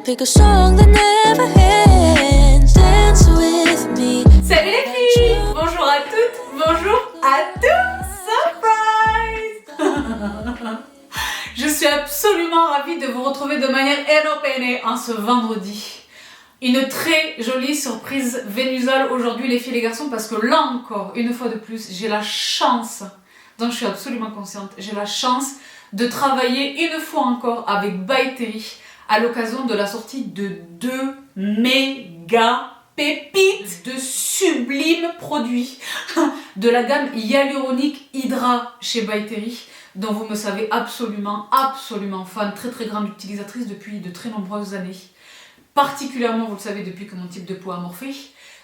Pick a song that never ends. Dance with me. Salut les filles! Bonjour à toutes, bonjour à tous! Surprise! Je suis absolument ravie de vous retrouver de manière éropéenne en ce vendredi. Une très jolie surprise vénusale aujourd'hui les filles et les garçons, parce que là encore, une fois de plus, j'ai la chance, dont je suis absolument consciente, j'ai la chance de travailler une fois encore avec By Terry à l'occasion de la sortie de 2 méga pépites de sublimes produits de la gamme Hyaluronic Hydra chez By Terry, dont vous me savez absolument fan, très grande utilisatrice depuis de très nombreuses années. Particulièrement, vous le savez, depuis que mon type de peau a morphé.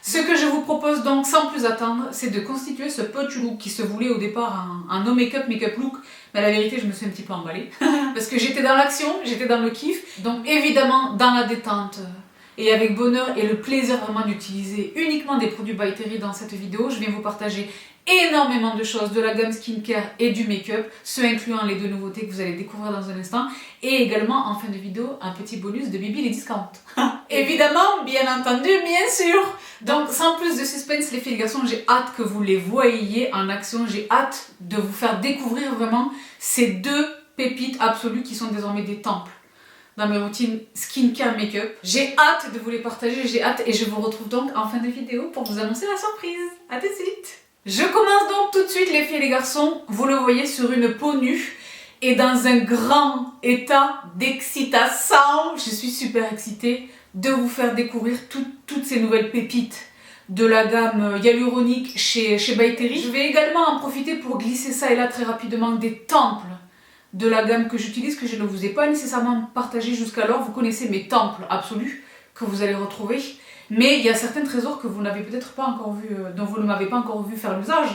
Ce que je vous propose donc, sans plus attendre, c'est de constituer ce petit look qui se voulait au départ un no make-up look, mais la vérité, je me suis un petit peu emballée. Parce que j'étais dans l'action, j'étais dans le kiff, donc évidemment dans la détente et avec bonheur et le plaisir vraiment d'utiliser uniquement des produits By Terry dans cette vidéo, je viens vous partager énormément de choses de la gamme skincare et du make-up, ce incluant les 2 nouveautés que vous allez découvrir dans un instant, et également en fin de vidéo un petit bonus de Bibi les discounts. Évidemment, bien entendu, bien sûr. Donc sans plus de suspense les filles et les garçons, j'ai hâte que vous les voyiez en action, j'ai hâte de vous faire découvrir vraiment ces 2 pépites absolues qui sont désormais des temples dans mes routines skincare make-up. J'ai hâte de vous les partager, j'ai hâte, et je vous retrouve donc en fin de vidéo pour vous annoncer la surprise. À tout de suite. Je commence donc tout de suite les filles et les garçons, vous le voyez, sur une peau nue et dans un grand état d'excitation. Je suis super excitée de vous faire découvrir toutes ces nouvelles pépites de la gamme Hyaluronic chez By Terry. Je vais également en profiter pour glisser ça et là très rapidement des temples de la gamme que j'utilise, que je ne vous ai pas nécessairement partagé jusqu'alors. Vous connaissez mes temples absolus que vous allez retrouver. Mais il y a certains trésors que vous n'avez peut-être pas encore vu, dont vous ne m'avez pas encore vu faire l'usage.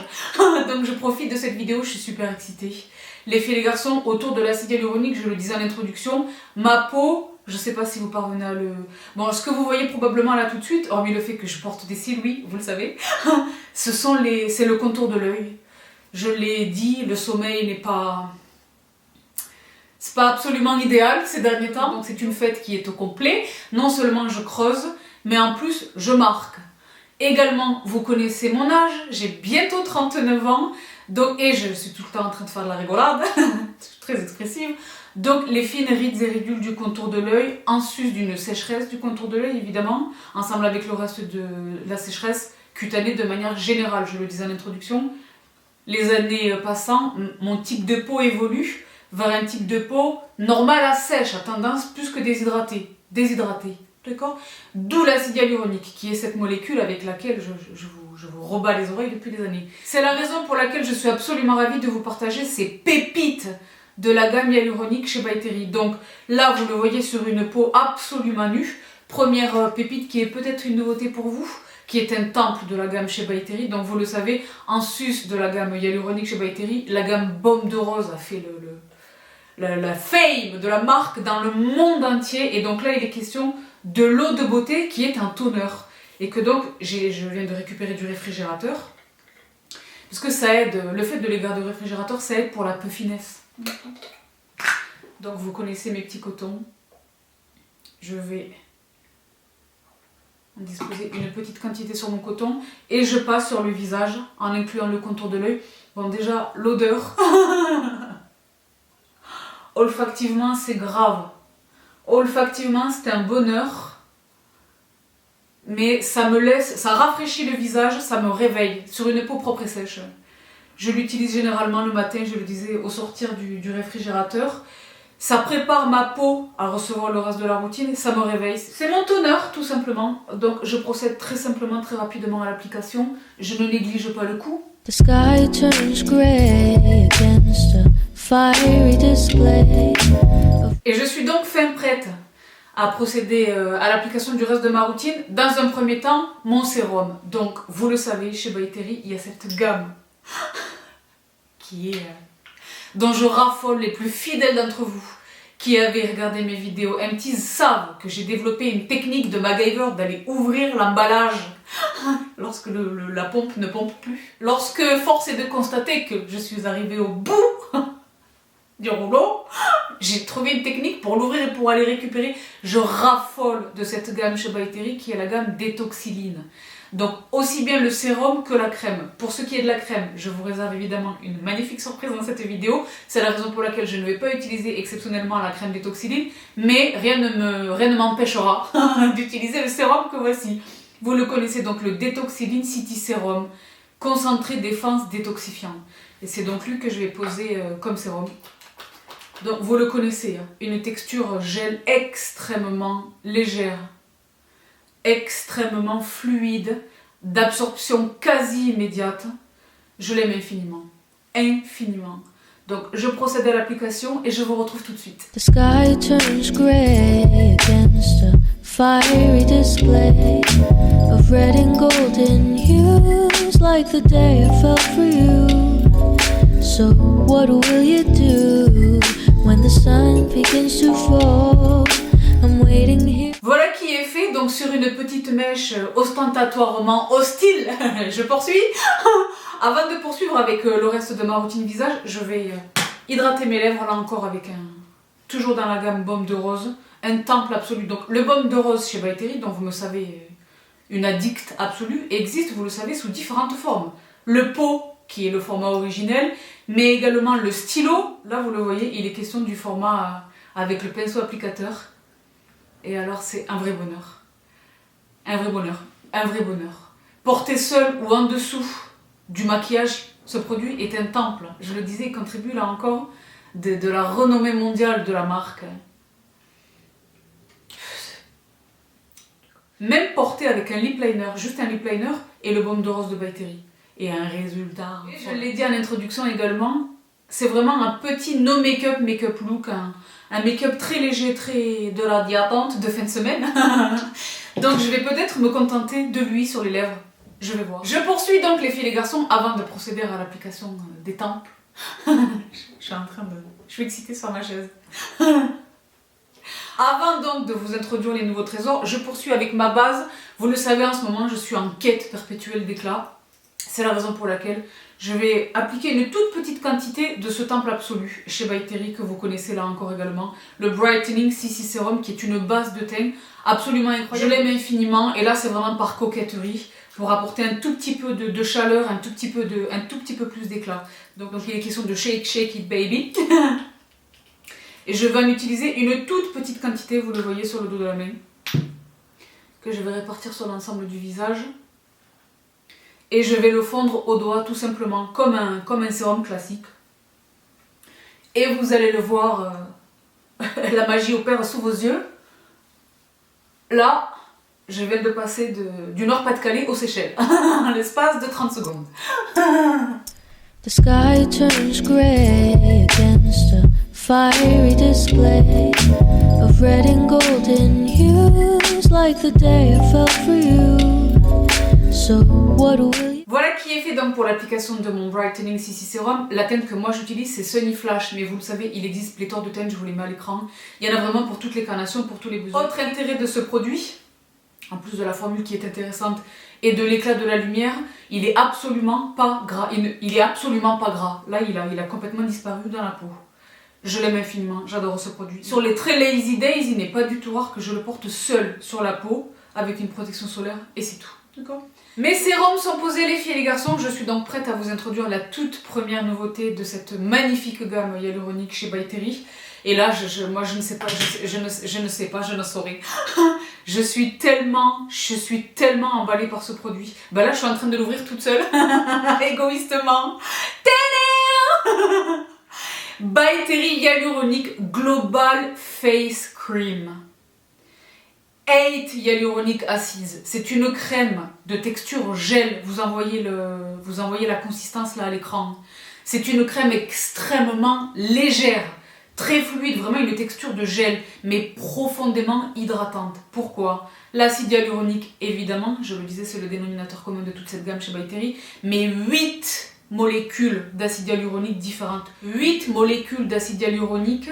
Donc je profite de cette vidéo, je suis super excitée. Les filles et les garçons, autour de l'acide hyaluronique, je le disais en introduction, ma peau, je ne sais pas si vous parvenez à le... Bon, ce que vous voyez probablement là tout de suite, hormis le fait que je porte des cils, oui, vous le savez, c'est le contour de l'œil. Je l'ai dit, le sommeil n'est pas... C'est pas absolument idéal ces derniers temps, donc c'est une fête qui est au complet. Non seulement je creuse, mais en plus je marque. Également, vous connaissez mon âge, j'ai bientôt 39 ans, donc, et je suis tout le temps en train de faire de la rigolade, très expressive. Donc les fines rides et ridules du contour de l'œil, en sus d'une sécheresse du contour de l'œil évidemment, ensemble avec le reste de la sécheresse cutanée de manière générale, je le disais en introduction. Les années passant, mon type de peau évolue vers un type de peau normal à sèche, à tendance plus que déshydratée. D'accord? D'où l'acide hyaluronique, qui est cette molécule avec laquelle je vous rebats les oreilles depuis des années. C'est la raison pour laquelle je suis absolument ravie de vous partager ces pépites de la gamme hyaluronique chez By Terry. Donc là, vous le voyez sur une peau absolument nue. Première pépite qui est peut-être une nouveauté pour vous, qui est un temple de la gamme chez By Terry. Donc vous le savez, en sus de la gamme hyaluronique chez By Terry, la gamme Baume de Rose a fait la fame de la marque dans le monde entier. Et donc là, il est question de l'eau de beauté qui est un toner. Et que donc, je viens de récupérer du réfrigérateur. Parce que ça aide, le fait de les garder au réfrigérateur, ça aide pour la puffiness. Donc vous connaissez mes petits cotons. Je vais en disposer une petite quantité sur mon coton. Et je passe sur le visage en incluant le contour de l'œil. Bon, déjà, l'odeur... Olfactivement, c'est grave. Olfactivement, c'est un bonheur. Mais ça me laisse, ça rafraîchit le visage, ça me réveille sur une peau propre et sèche. Je l'utilise généralement le matin, je le disais, au sortir du réfrigérateur. Ça prépare ma peau à recevoir le reste de la routine et ça me réveille. C'est mon toner, tout simplement. Donc, je procède très simplement, très rapidement à l'application. Je ne néglige pas le coup. The sky turns gray against a fiery display. Et je suis donc fin prête à procéder à l'application du reste de ma routine. Dans un premier temps, mon sérum. Donc, vous le savez, chez By Terry, il y a cette gamme qui est... dont je raffole les plus fidèles d'entre vous qui avez regardé mes vidéos MTs savent que j'ai développé une technique de MacGyver d'aller ouvrir l'emballage lorsque la pompe ne pompe plus. Lorsque force est de constater que je suis arrivée au bout du rouleau, J'ai trouvé une technique pour l'ouvrir et pour aller récupérer. Je raffole de cette gamme chez By Terry qui est la gamme Détoxiline. Donc aussi bien le sérum que la crème. Pour ce qui est de la crème, je vous réserve évidemment une magnifique surprise dans cette vidéo. C'est la raison pour laquelle je ne vais pas utiliser exceptionnellement la crème Détoxiline. Mais rien ne m'empêchera d'utiliser le sérum que voici. Vous le connaissez donc, le Détoxiline City Serum. Concentré défense détoxifiant. Et c'est donc lui que je vais poser comme sérum. Donc vous le connaissez, hein, une texture gel extrêmement légère, extrêmement fluide, d'absorption quasi immédiate. Je l'aime infiniment, infiniment. Donc je procède à l'application et je vous retrouve tout de suite. The sky turns grey against a fiery display of red and golden hues, like the day I fell for you. So what will you do when the sun begins to fall? I'm waiting here. Voilà qui est fait, donc sur une petite mèche ostentatoirement hostile, je poursuis. Avant de poursuivre avec le reste de ma routine visage, je vais hydrater mes lèvres là encore avec toujours dans la gamme baume de rose, un temple absolu. Donc le baume de rose chez By Terry, dont vous me savez une addict absolue, existe, vous le savez, sous différentes formes. Le pot, qui est le format originel, mais également le stylo. Là vous le voyez, il est question du format avec le pinceau applicateur. Et alors c'est un vrai bonheur. Un vrai bonheur. Un vrai bonheur. Porté seul ou en dessous du maquillage, ce produit est un temple. Je le disais, il contribue là encore de la renommée mondiale de la marque. Même porté avec un lip liner, juste un lip liner et le baume de rose de By Terry. Et un résultat. Et je l'ai dit en introduction également, c'est vraiment un petit no make-up look, un make-up très léger, très de la diattante de fin de semaine. Donc je vais peut-être me contenter de lui sur les lèvres. Je vais voir. Je poursuis donc les filles et les garçons avant de procéder à l'application des temples. Je suis excitée sur ma chaise. Avant donc de vous introduire les nouveaux trésors, je poursuis avec ma base. Vous le savez, en ce moment, je suis en quête perpétuelle d'éclat. C'est la raison pour laquelle je vais appliquer une toute petite quantité de ce temple absolu chez By Terry que vous connaissez là encore également. Le Brightening CC Serum qui est une base de teint absolument incroyable. Je l'aime infiniment et là c'est vraiment par coquetterie pour apporter un tout petit peu de chaleur, un tout petit peu plus d'éclat. Donc il est question de shake it baby. Et je vais en utiliser une toute petite quantité, vous le voyez sur le dos de la main, que je vais répartir sur l'ensemble du visage. Et je vais le fondre au doigt tout simplement comme un sérum classique. Et vous allez le voir, la magie opère sous vos yeux. Là, je viens de passer du Nord-Pas-de-Calais aux Seychelles, en l'espace de 30 secondes. The sky turns grey against a fiery display of red and golden hues, like the day I fell for you. So what will you... Voilà qui est fait donc pour l'application de mon Brightening CC Serum. La teinte que moi j'utilise c'est Sunny Flash, mais vous le savez, il existe pléthore de teintes, je vous les mets à l'écran. Il y en a vraiment pour toutes les carnations, pour tous les besoins. Autre intérêt de ce produit, en plus de la formule qui est intéressante et de l'éclat de la lumière, il est absolument pas gras. Il est absolument pas gras. Là, il a complètement disparu dans la peau. Je l'aime infiniment, j'adore ce produit. Sur les très lazy days, il n'est pas du tout rare que je le porte seul sur la peau, avec une protection solaire, et c'est tout. D'accord ? Mes sérums sont posés les filles et les garçons, je suis donc prête à vous introduire la toute première nouveauté de cette magnifique gamme hyaluronique chez By Terry. Et là, moi je ne sais pas, je ne saurais. Je suis tellement emballée par ce produit. Bah là, je suis en train de l'ouvrir toute seule, égoïstement. By Terry Hyaluronic Global Face Cream. 8 Hyaluronic Acids. C'est une crème de texture gel. Vous envoyez la consistance là à l'écran. C'est une crème extrêmement légère, très fluide, vraiment une texture de gel, mais profondément hydratante. Pourquoi ? L'acide hyaluronique, évidemment, je le disais, c'est le dénominateur commun de toute cette gamme chez By Terry, mais 8 molécules d'acide hyaluronique différentes. 8 molécules d'acide hyaluronique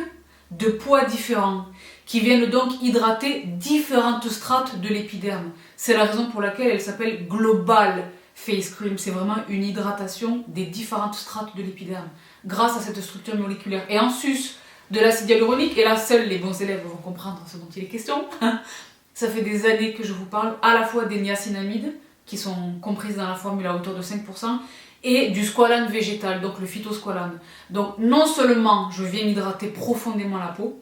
de poids différents, qui viennent donc hydrater différentes strates de l'épiderme. C'est la raison pour laquelle elle s'appelle Global Face Cream. C'est vraiment une hydratation des différentes strates de l'épiderme, grâce à cette structure moléculaire. Et en sus de l'acide hyaluronique, et là seuls les bons élèves vont comprendre ce dont il est question. Ça fait des années que je vous parle à la fois des niacinamides, qui sont comprises dans la formule à hauteur de 5%, et du squalane végétal, donc le phytosqualane. Donc non seulement je viens hydrater profondément la peau,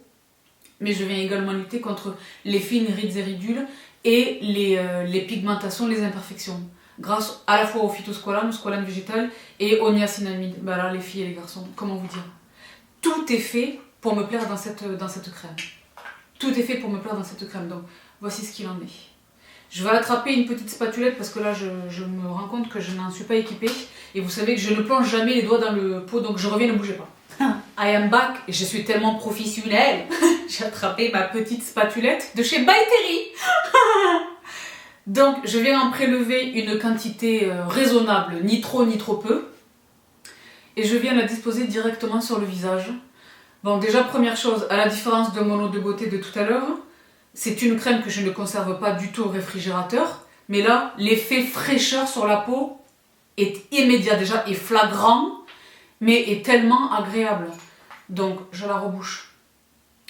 mais je viens également lutter contre les fines rides et ridules et les pigmentations, les imperfections. Grâce à la fois au phytosqualane, au squalane végétal et au niacinamide. Bah là, les filles et les garçons, comment vous dire? Tout est fait pour me plaire dans cette crème. Tout est fait pour me plaire dans cette crème. Donc voici ce qu'il en est. Je vais attraper une petite spatulette parce que là je me rends compte que je n'en suis pas équipée. Et vous savez que je ne plonge jamais les doigts dans le pot, donc je reviens, ne bougez pas. I am back et je suis tellement professionnelle. J'ai attrapé ma petite spatulette de chez By Terry. Donc je viens en prélever une quantité raisonnable, ni trop ni trop peu. Et je viens la disposer directement sur le visage. Bon, déjà première chose, à la différence de mon eau de beauté de tout à l'heure, c'est une crème que je ne conserve pas du tout au réfrigérateur. Mais là, l'effet fraîcheur sur la peau est immédiat déjà, est flagrant, mais est tellement agréable. Donc je la rebouche.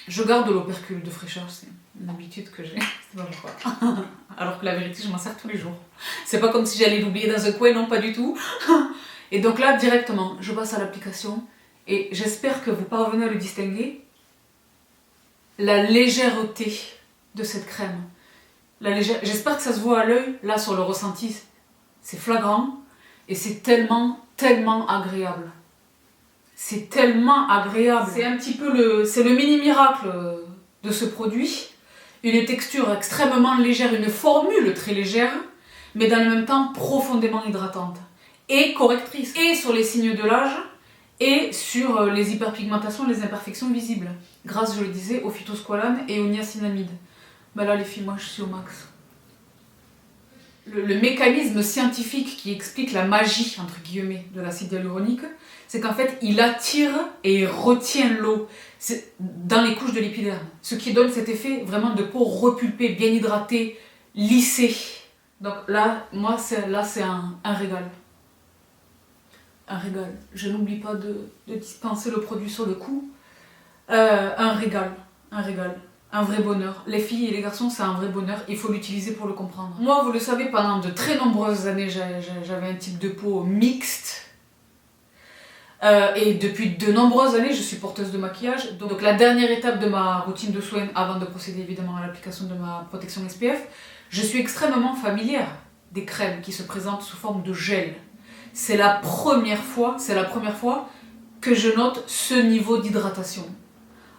Je garde l'opercule de fraîcheur, c'est une habitude que j'ai. C'est pas pourquoi. Alors que la vérité, je m'en sers tous les jours. C'est pas comme si j'allais l'oublier dans un coin, non, pas du tout. Et donc là, directement, je passe à l'application et j'espère que vous parvenez à le distinguer. La légèreté de cette crème. J'espère que ça se voit à l'œil, là sur le ressenti, c'est flagrant et c'est tellement agréable. C'est tellement agréable. C'est un petit peu c'est le mini miracle de ce produit. Une texture extrêmement légère, une formule très légère, mais dans le même temps profondément hydratante et correctrice. Et sur les signes de l'âge et sur les hyperpigmentations, les imperfections visibles. Grâce, je le disais, au phytosqualane et au niacinamide. Bah là les filles, moi je suis au max. Le mécanisme scientifique qui explique la magie, entre guillemets, de l'acide hyaluronique, c'est qu'en fait, il attire et retient l'eau dans les couches de l'épiderme. Ce qui donne cet effet vraiment de peau repulpée, bien hydratée, lissée. Donc là, moi, c'est un régal. Un régal. Je n'oublie pas de dispenser le produit sur le coup. Un régal. Un régal. Un vrai bonheur. Les filles et les garçons, c'est un vrai bonheur. Il faut l'utiliser pour le comprendre. Moi, vous le savez, pendant de très nombreuses années, j'avais un type de peau mixte. Et depuis de nombreuses années, je suis porteuse de maquillage. Donc la dernière étape de ma routine de soins, avant de procéder évidemment à l'application de ma protection SPF, je suis extrêmement familière des crèmes qui se présentent sous forme de gel. C'est la première fois que je note ce niveau d'hydratation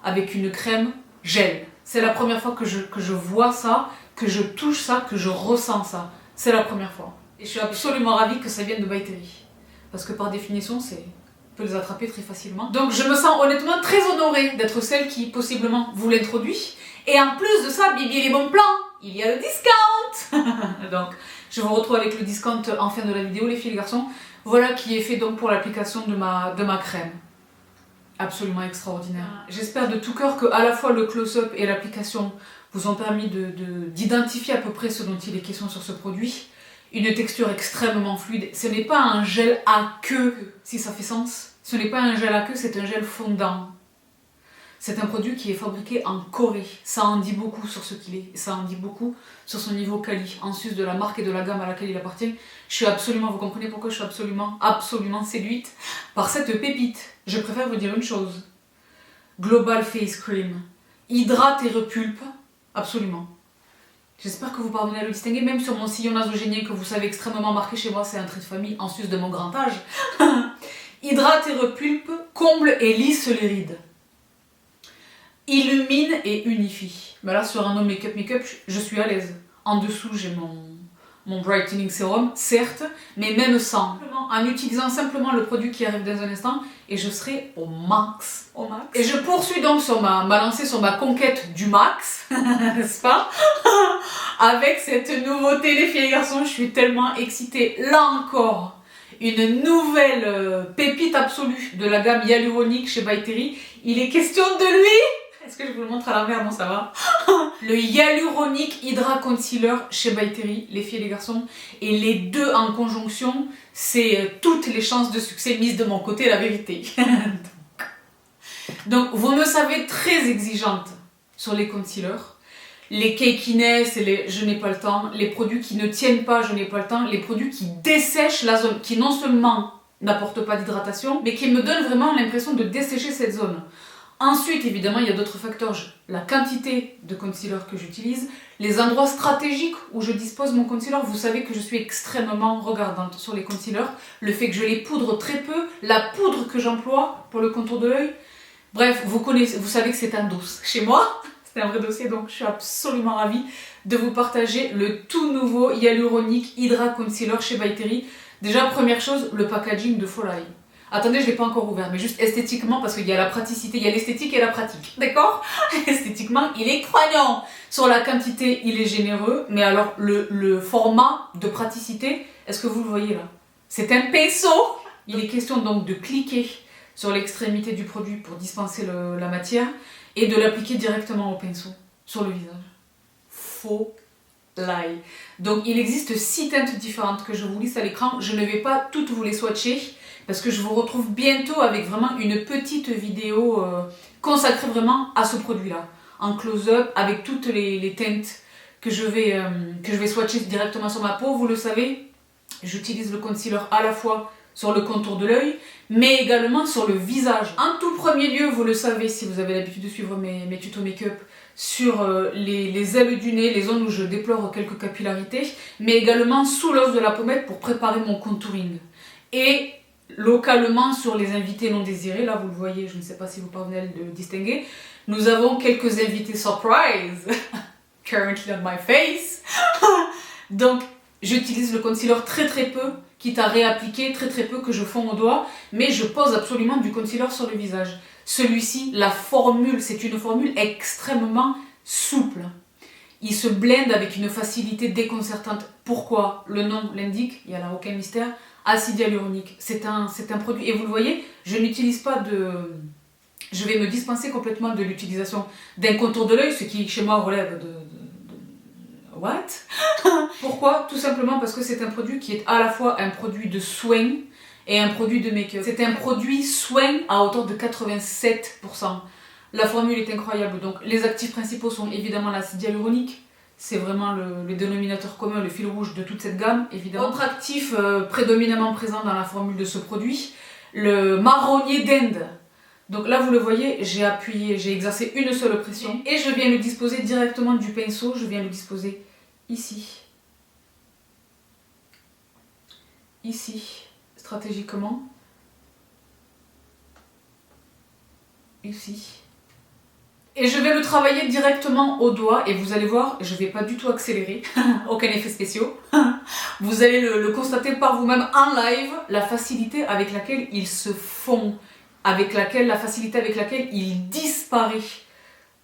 avec une crème gel. C'est la première fois que je vois ça, que je touche ça, que je ressens ça. C'est la première fois. Et je suis absolument ravie que ça vienne de By Terry. Parce que par définition, on peut les attraper très facilement. Donc je me sens honnêtement très honorée d'être celle qui possiblement vous l'introduit. Et en plus de ça, Bibi les bons plans, il y a le discount. Donc je vous retrouve avec le discount en fin de la vidéo, les filles et les garçons. Voilà qui est fait donc pour l'application de ma crème. Absolument extraordinaire. J'espère de tout cœur que à la fois le close-up et l'application vous ont permis d'identifier à peu près ce dont il est question sur ce produit. Une texture extrêmement fluide. Ce n'est pas un gel à queue, si ça fait sens. Ce n'est pas un gel à queue, c'est un gel fondant. C'est un produit qui est fabriqué en Corée. Ça en dit beaucoup sur ce qu'il est. Ça en dit beaucoup sur son niveau quali, en sus de la marque et de la gamme à laquelle il appartient. Je suis absolument, vous comprenez pourquoi je suis absolument séduite par cette pépite. Je préfère vous dire une chose. Global Face Cream. Hydrate et repulpe. Absolument. J'espère que vous parvenez à le distinguer, même sur mon sillon nasogénien que vous savez extrêmement marqué chez moi, c'est un trait de famille en sus de mon grand âge. Hydrate et repulpe, comble et lisse les rides. Illumine et unifie. Ben là, sur un no make-up, je suis à l'aise. En dessous, j'ai mon brightening serum, certes, mais même sans. En utilisant simplement le produit qui arrive dans un instant, et je serai au max. Au max. Et je poursuis donc sur ma lancée sur ma conquête du max, n'est-ce pas? Avec cette nouveauté, les filles et garçons, je suis tellement excitée. Là encore, une nouvelle pépite absolue de la gamme hyaluronique chez By Terry. Il est question de lui. Est-ce que je vous le montre à l'envers? Non, ça va. Le Hyaluronic Hydra Concealer chez By Terry, les filles et les garçons. Et les deux en conjonction, c'est toutes les chances de succès mises de mon côté, la vérité. Donc, Donc vous me savez très exigeante sur les concealers. Les cakiness et les je n'ai pas le temps, les produits qui ne tiennent pas, je n'ai pas le temps, les produits qui dessèchent la zone, qui non seulement n'apportent pas d'hydratation, mais qui me donnent vraiment l'impression de dessécher cette zone. Ensuite, évidemment, il y a d'autres facteurs, la quantité de concealer que j'utilise, les endroits stratégiques où je dispose mon concealer. Vous savez que je suis extrêmement regardante sur les concealers, le fait que je les poudre très peu, la poudre que j'emploie pour le contour de l'œil. Bref, vous savez que c'est un dos chez moi. C'est un vrai dossier, donc je suis absolument ravie de vous partager le tout nouveau Hyaluronic Hydra Concealer chez By Terry. Déjà, première chose, le packaging de Folai. Attendez, je ne l'ai pas encore ouvert, mais juste esthétiquement, parce qu'il y a la praticité, il y a l'esthétique et la pratique, d'accord? Esthétiquement, il est croyant. Sur la quantité, il est généreux, mais alors le format de praticité, est-ce que vous le voyez là? C'est un pinceau. Il est question donc de cliquer sur l'extrémité du produit pour dispenser la matière et de l'appliquer directement au pinceau sur le visage. Faux lie. Donc il existe 6 teintes différentes que je vous liste à l'écran. Je ne vais pas toutes vous les swatcher parce que je vous retrouve bientôt avec vraiment une petite vidéo consacrée vraiment à ce produit-là, en close-up avec toutes les teintes que je vais swatcher directement sur ma peau. Vous le savez, j'utilise le concealer à la fois sur le contour de l'œil, mais également sur le visage. En tout premier lieu, vous le savez si vous avez l'habitude de suivre mes tutos make-up, sur les ailes du nez, les zones où je déplore quelques capillarités, mais également sous l'os de la pommette pour préparer mon contouring. Et localement sur les invités non désirés, là vous le voyez, je ne sais pas si vous parvenez à le distinguer, nous avons quelques invités surprise, currently on my face. Donc j'utilise le concealer très peu, quitte à réappliquer très peu que je fonds au doigt, mais je pose absolument du concealer sur le visage. Celui-ci, la formule, c'est une formule extrêmement souple. Il se blende avec une facilité déconcertante. Pourquoi? Le nom l'indique, il n'y a là aucun mystère. Acide hyaluronique, c'est un produit, et vous le voyez, je n'utilise pas de... Je vais me dispenser complètement de l'utilisation d'un contour de l'œil, ce qui chez moi relève de what? Pourquoi? Tout simplement parce que c'est un produit qui est à la fois un produit de soin et un produit de make-up. C'est un produit soin à hauteur de 87%. La formule est incroyable. Donc les actifs principaux sont évidemment l'acide hyaluronique. C'est vraiment le dénominateur commun, le fil rouge de toute cette gamme, évidemment. Autre actif prédominamment présent dans la formule de ce produit, le marronnier d'Inde. Donc là, vous le voyez, j'ai appuyé, j'ai exercé une seule pression et je viens le disposer directement du pinceau, je viens le disposer ici. Ici, stratégiquement. Ici. Et je vais le travailler directement au doigt et vous allez voir, je ne vais pas du tout accélérer, aucun effet spéciaux. Vous allez le constater par vous-même en live, la facilité avec laquelle il se fond, la facilité avec laquelle il disparaît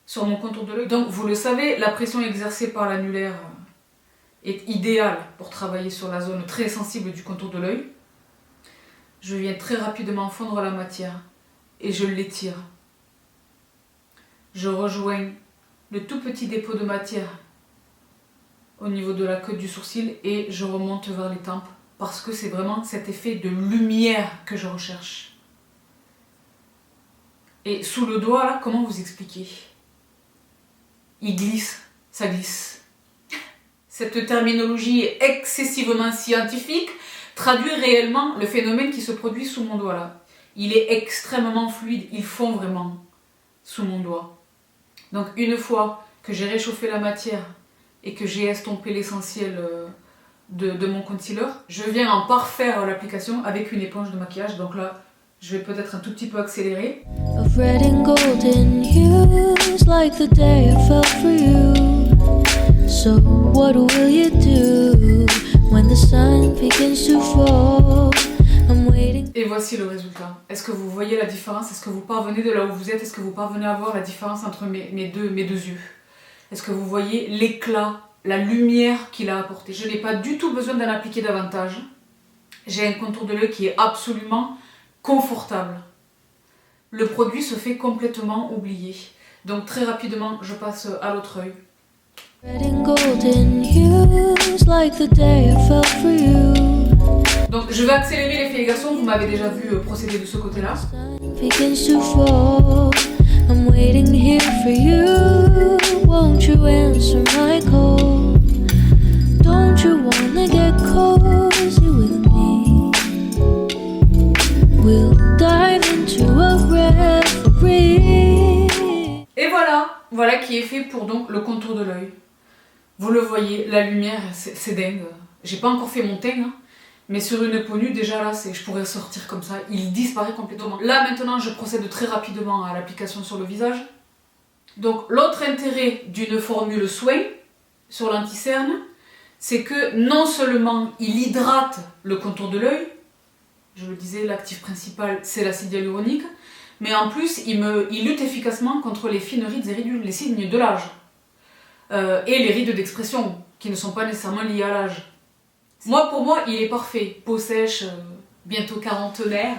sur mon contour de l'œil. Donc vous le savez, la pression exercée par l'annulaire est idéale pour travailler sur la zone très sensible du contour de l'œil. Je viens très rapidement fondre la matière et je l'étire. Je rejoins le tout petit dépôt de matière au niveau de la queue du sourcil et je remonte vers les tempes parce que c'est vraiment cet effet de lumière que je recherche. Et sous le doigt, là, comment vous expliquer? Il glisse, ça glisse. Cette terminologie excessivement scientifique traduit réellement le phénomène qui se produit sous mon doigt là. Il est extrêmement fluide, il fond vraiment sous mon doigt. Donc une fois que j'ai réchauffé la matière et que j'ai estompé l'essentiel de mon concealer, je viens en parfaire l'application avec une éponge de maquillage. Donc là, je vais peut-être un tout petit peu accélérer. Of red and golden hues, like the day I fell for you. So what will you do when the sun begins to fall? I'm waiting. Et voici le résultat. Est-ce que vous voyez la différence? Est-ce que vous parvenez de là où vous êtes? Est-ce que vous parvenez à voir la différence entre mes deux yeux? Est-ce que vous voyez l'éclat, la lumière qu'il a apporté? Je n'ai pas du tout besoin d'en appliquer davantage. J'ai un contour de l'œil qui est absolument confortable. Le produit se fait complètement oublier. Donc très rapidement, je passe à l'autre œil. Red and golden hues, like the day I fell for you. Donc je vais accélérer les filles et garçons, vous m'avez déjà vu procéder de ce côté-là. Begins to fall. I'm waiting here for you. Won't you answer my call? Don't you wanna get cozy with me? We'll dive into a reverie. Et voilà qui est fait pour donc le contour de l'œil. Vous le voyez, la lumière, c'est dingue. J'ai pas encore fait mon teint, hein, mais sur une peau nue, déjà là, je pourrais sortir comme ça. Il disparaît complètement. Là, maintenant, je procède très rapidement à l'application sur le visage. Donc, l'autre intérêt d'une formule soin sur l'anti-cerne, c'est que non seulement il hydrate le contour de l'œil, je le disais, l'actif principal, c'est l'acide hyaluronique, mais en plus, il lutte efficacement contre les fines rides et ridules, les signes de l'âge. Et les rides d'expression, qui ne sont pas nécessairement liées à l'âge. Pour moi, il est parfait. Peau sèche, bientôt quarantenaire,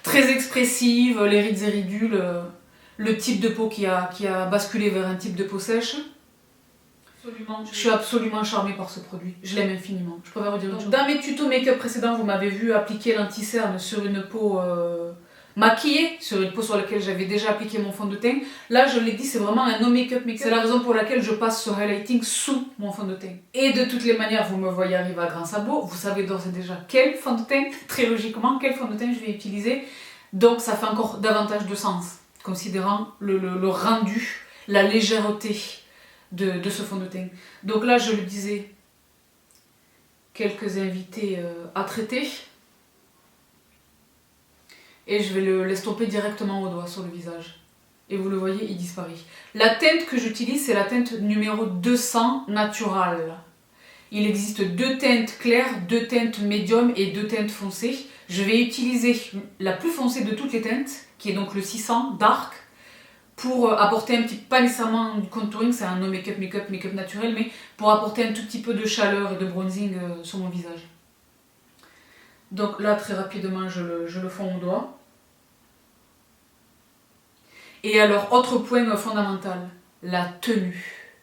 très expressive, les rides et ridules, le type de peau qui a basculé vers un type de peau sèche. Absolument. Je suis absolument charmée par ce produit. Je l'aime infiniment. Je préfère vous dire une chose. Dans mes tutos make-up précédents, vous m'avez vu appliquer l'anti-cerne sur une peau maquillée, sur une peau sur laquelle j'avais déjà appliqué mon fond de teint. Là, je l'ai dit, c'est vraiment un no make-up. C'est la raison pour laquelle je passe ce highlighting sous mon fond de teint. Et de toutes les manières, vous me voyez arriver à grands sabots. Vous savez d'ores et déjà quel fond de teint, très logiquement, quel fond de teint je vais utiliser. Donc, ça fait encore davantage de sens, considérant le rendu, la légèreté de ce fond de teint. Donc là, je le disais, quelques invités à traiter. Et je vais l'estomper directement au doigt sur le visage. Et vous le voyez, il disparaît. La teinte que j'utilise, c'est la teinte numéro 200 Natural. Il existe 2 teintes claires, 2 teintes médium et 2 teintes foncées. Je vais utiliser la plus foncée de toutes les teintes, qui est donc le 600 Dark, pour apporter un petit, pas nécessairement du contouring, c'est un no make-up naturel, mais pour apporter un tout petit peu de chaleur et de bronzing sur mon visage. Donc là, très rapidement, je le fonds au doigt. Et alors, autre point fondamental, la tenue.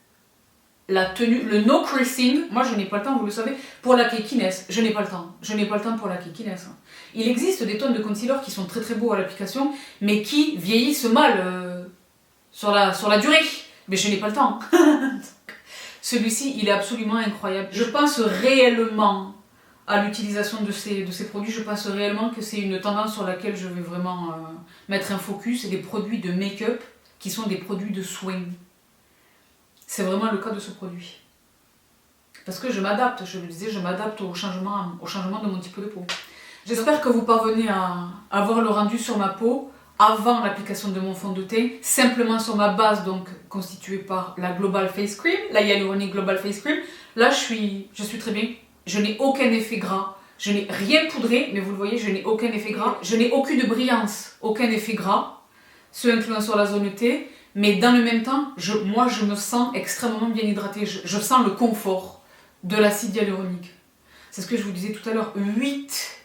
La tenue, le no creasing, moi je n'ai pas le temps, vous le savez, pour la cakiness, je n'ai pas le temps. Je n'ai pas le temps pour la cakiness. Il existe des tonnes de concealer qui sont très très beaux à l'application, mais qui vieillissent mal sur la durée. Mais je n'ai pas le temps. Celui-ci, il est absolument incroyable. Je pense réellement à l'utilisation de ces produits, je pense réellement que c'est une tendance sur laquelle je vais vraiment mettre un focus. C'est des produits de make-up qui sont des produits de soin. C'est vraiment le cas de ce produit. Parce que je m'adapte, je le disais, je m'adapte au changement de mon type de peau. J'espère que vous parvenez à voir le rendu sur ma peau avant l'application de mon fond de teint, simplement sur ma base donc constituée par la Global Face Cream, la Hyaluronic Global Face Cream. Là, je suis très bien. Je n'ai aucun effet gras. Je n'ai rien poudré, mais vous le voyez, je n'ai aucun effet gras. Je n'ai aucune brillance, aucun effet gras, ce incluant sur la zone T. Mais dans le même temps, moi, je me sens extrêmement bien hydratée. Je sens le confort de l'acide hyaluronique. C'est ce que je vous disais tout à l'heure. 8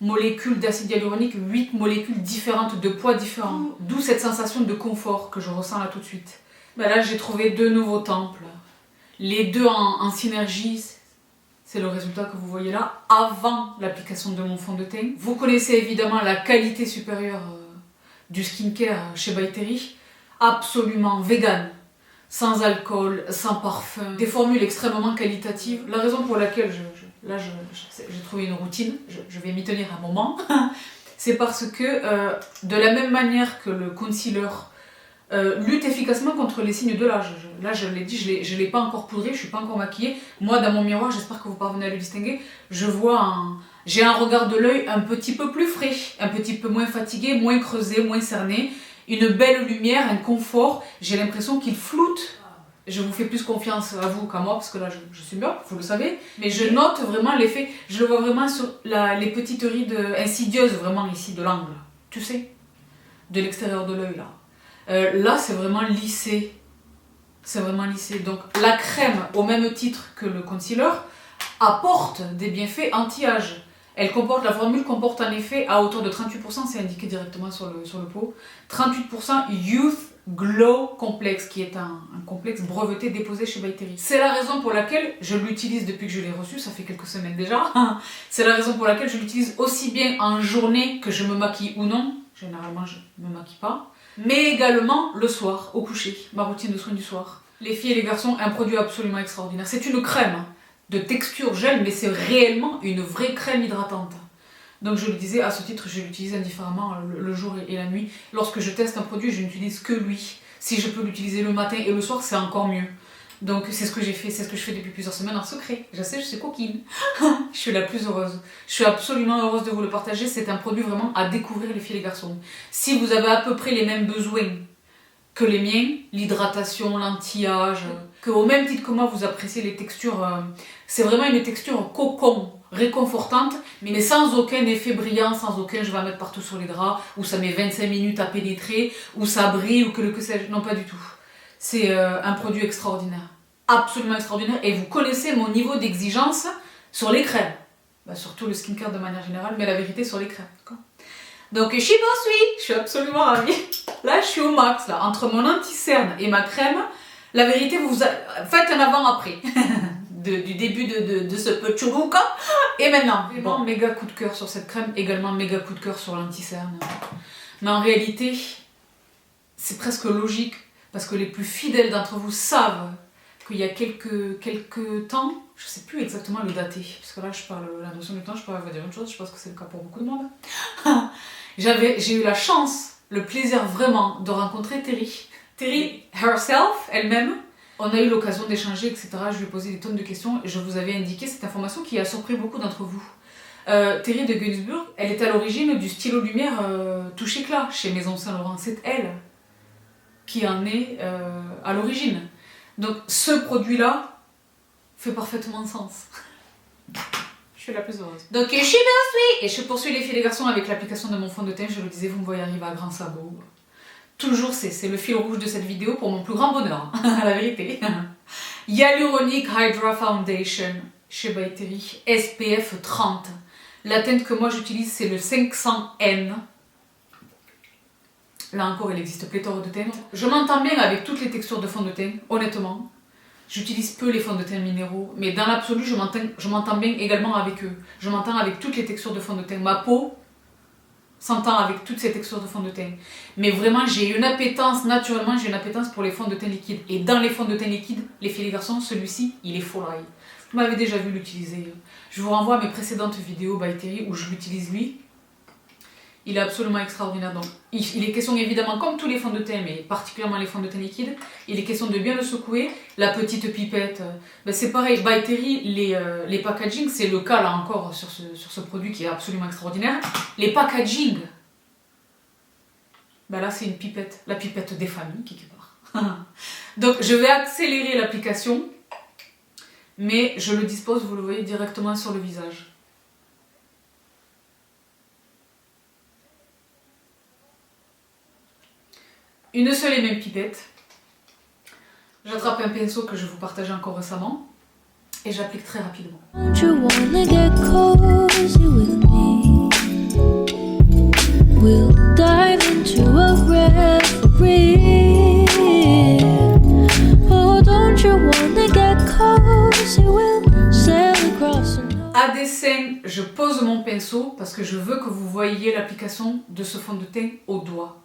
molécules d'acide hyaluronique, 8 molécules différentes, de poids différents. D'où cette sensation de confort que je ressens là tout de suite. Ben là, j'ai trouvé 2 nouveaux temples. Les 2 en synergie. C'est le résultat que vous voyez là, avant l'application de mon fond de teint. Vous connaissez évidemment la qualité supérieure du skincare chez By Terry. Absolument vegan, sans alcool, sans parfum. Des formules extrêmement qualitatives. La raison pour laquelle j'ai trouvé une routine, je vais m'y tenir un moment, c'est parce que de la même manière que le concealer lutte efficacement contre les signes de l'âge. Là, je l'ai dit, je ne l'ai pas encore poudré, je ne suis pas encore maquillée. Moi, dans mon miroir, j'espère que vous parvenez à le distinguer, j'ai un regard de l'œil un petit peu plus frais, un petit peu moins fatigué, moins creusé, moins cerné, une belle lumière, un confort. J'ai l'impression qu'il floute. Je vous fais plus confiance à vous qu'à moi, parce que là, je suis bien, vous le savez. Mais je note vraiment l'effet, je le vois vraiment sur les petites rides insidieuses, vraiment ici, de l'angle. Tu sais, de l'extérieur de l'œil, là. Là, c'est vraiment lissé. C'est vraiment lissé. Donc, la crème, au même titre que le concealer, apporte des bienfaits anti-âge. La formule comporte en effet à hauteur de 38%, c'est indiqué directement sur le pot, 38% Youth Glow Complex, qui est un complexe breveté déposé chez By Terry. C'est la raison pour laquelle je l'utilise depuis que je l'ai reçu, ça fait quelques semaines déjà. C'est la raison pour laquelle je l'utilise aussi bien en journée que je me maquille ou non. Généralement, je ne me maquille pas. Mais également le soir, au coucher, ma routine de soins du soir. Les filles et les garçons, un produit absolument extraordinaire. C'est une crème de texture gel, mais c'est réellement une vraie crème hydratante. Donc je le disais, à ce titre, je l'utilise indifféremment le jour et la nuit. Lorsque je teste un produit, je n'utilise que lui. Si je peux l'utiliser le matin et le soir, c'est encore mieux. Donc c'est ce que j'ai fait, c'est ce que je fais depuis plusieurs semaines en secret. Je sais, je suis coquine. Je suis la plus heureuse. Je suis absolument heureuse de vous le partager. C'est un produit vraiment à découvrir, les filles et les garçons. Si vous avez à peu près les mêmes besoins que les miens, l'hydratation, l'anti-âge, que au même titre que moi vous appréciez les textures, c'est vraiment une texture cocon, réconfortante, mais sans aucun effet brillant, sans aucun je vais la mettre partout sur les draps, ou ça met 25 minutes à pénétrer, ou ça brille, ou que sais-je, non pas du tout. C'est un produit extraordinaire, absolument extraordinaire, et vous connaissez mon niveau d'exigence sur les crèmes, surtout le skincare de manière générale, mais la vérité sur les crèmes. Donc je suis absolument ravie. Là je suis au max, là, entre mon anti-cerne et ma crème. La vérité, faites un avant-après du début de ce petit look. Et maintenant, vraiment méga coup de cœur sur cette crème, également méga coup de cœur sur l'anti-cerne. Mais en réalité, c'est presque logique, parce que les plus fidèles d'entre vous savent qu'il y a quelques temps, je ne sais plus exactement le dater, parce que là je parle la notion du temps, je pourrais vous dire une chose, je pense que c'est le cas pour beaucoup de monde. J'ai eu la chance, le plaisir vraiment de rencontrer Terry. Terry herself, elle-même, on a eu l'occasion d'échanger, etc. Je lui ai posé des tonnes de questions et je vous avais indiqué cette information qui a surpris beaucoup d'entre vous. Terry de Gunzburg, elle est à l'origine du stylo lumière Touche Éclat chez Maison Saint-Laurent. C'est elle qui en est à l'origine. Donc ce produit-là fait parfaitement sens. Je suis la plus heureuse. Donc je poursuis les filles et les garçons avec l'application de mon fond de teint. Je le disais, vous me voyez arriver à grands sabots. Toujours, c'est le fil rouge de cette vidéo pour mon plus grand bonheur, la vérité. Hyaluronic Hydra Foundation chez By Terry, SPF 30. La teinte que moi j'utilise, c'est le 500N. Là encore, il existe pléthore de teintes. Je m'entends bien avec toutes les textures de fond de teint, honnêtement. J'utilise peu les fonds de teint minéraux, mais dans l'absolu, je m'entends bien également avec eux. Je m'entends avec toutes les textures de fond de teint. Ma peau s'entend avec toutes ces textures de fond de teint. Mais vraiment, naturellement, j'ai une appétence pour les fonds de teint liquides. Et dans les fonds de teint liquides, les filles et les garçons, celui-ci, il est folie. Vous m'avez déjà vu l'utiliser. Je vous renvoie à mes précédentes vidéos By Terry où je l'utilise lui. Il est absolument extraordinaire. Donc, il est question évidemment, comme tous les fonds de teint, mais particulièrement les fonds de teint liquides, il est question de bien le secouer. La petite pipette, c'est pareil. By Terry, les packaging, c'est le cas là encore sur ce produit qui est absolument extraordinaire. Les packaging, là c'est une pipette, la pipette des familles quelque part. Donc je vais accélérer l'application, mais je le dispose, vous le voyez, directement sur le visage. Une seule et même pipette. J'attrape un pinceau que je vous partageais encore récemment et j'applique très rapidement. Don't you wanna get cozy with me? We'll dive into a reverie. Oh, don't you wanna get cozy? We'll sail across an À dessein, je pose mon pinceau parce que je veux que vous voyiez l'application de ce fond de teint au doigt.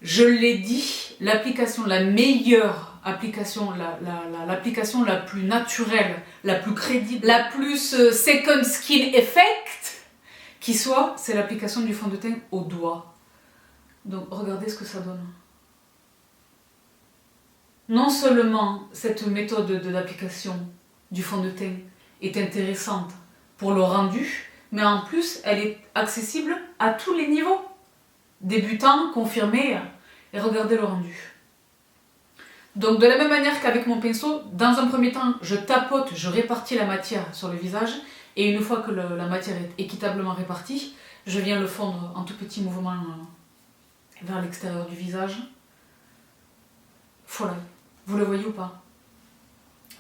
Je l'ai dit, l'application, la meilleure application, l'application la plus naturelle, la plus crédible, la plus second skin effect qui soit, c'est l'application du fond de teint au doigt. Donc regardez ce que ça donne. Non seulement cette méthode d'application du fond de teint est intéressante pour le rendu, mais en plus elle est accessible à tous les niveaux. Débutant, confirmé, et regardez le rendu. Donc de la même manière qu'avec mon pinceau, dans un premier temps, je tapote, je répartis la matière sur le visage, et une fois que la matière est équitablement répartie, je viens le fondre en tout petits mouvements vers l'extérieur du visage. Voilà. Vous le voyez ou pas?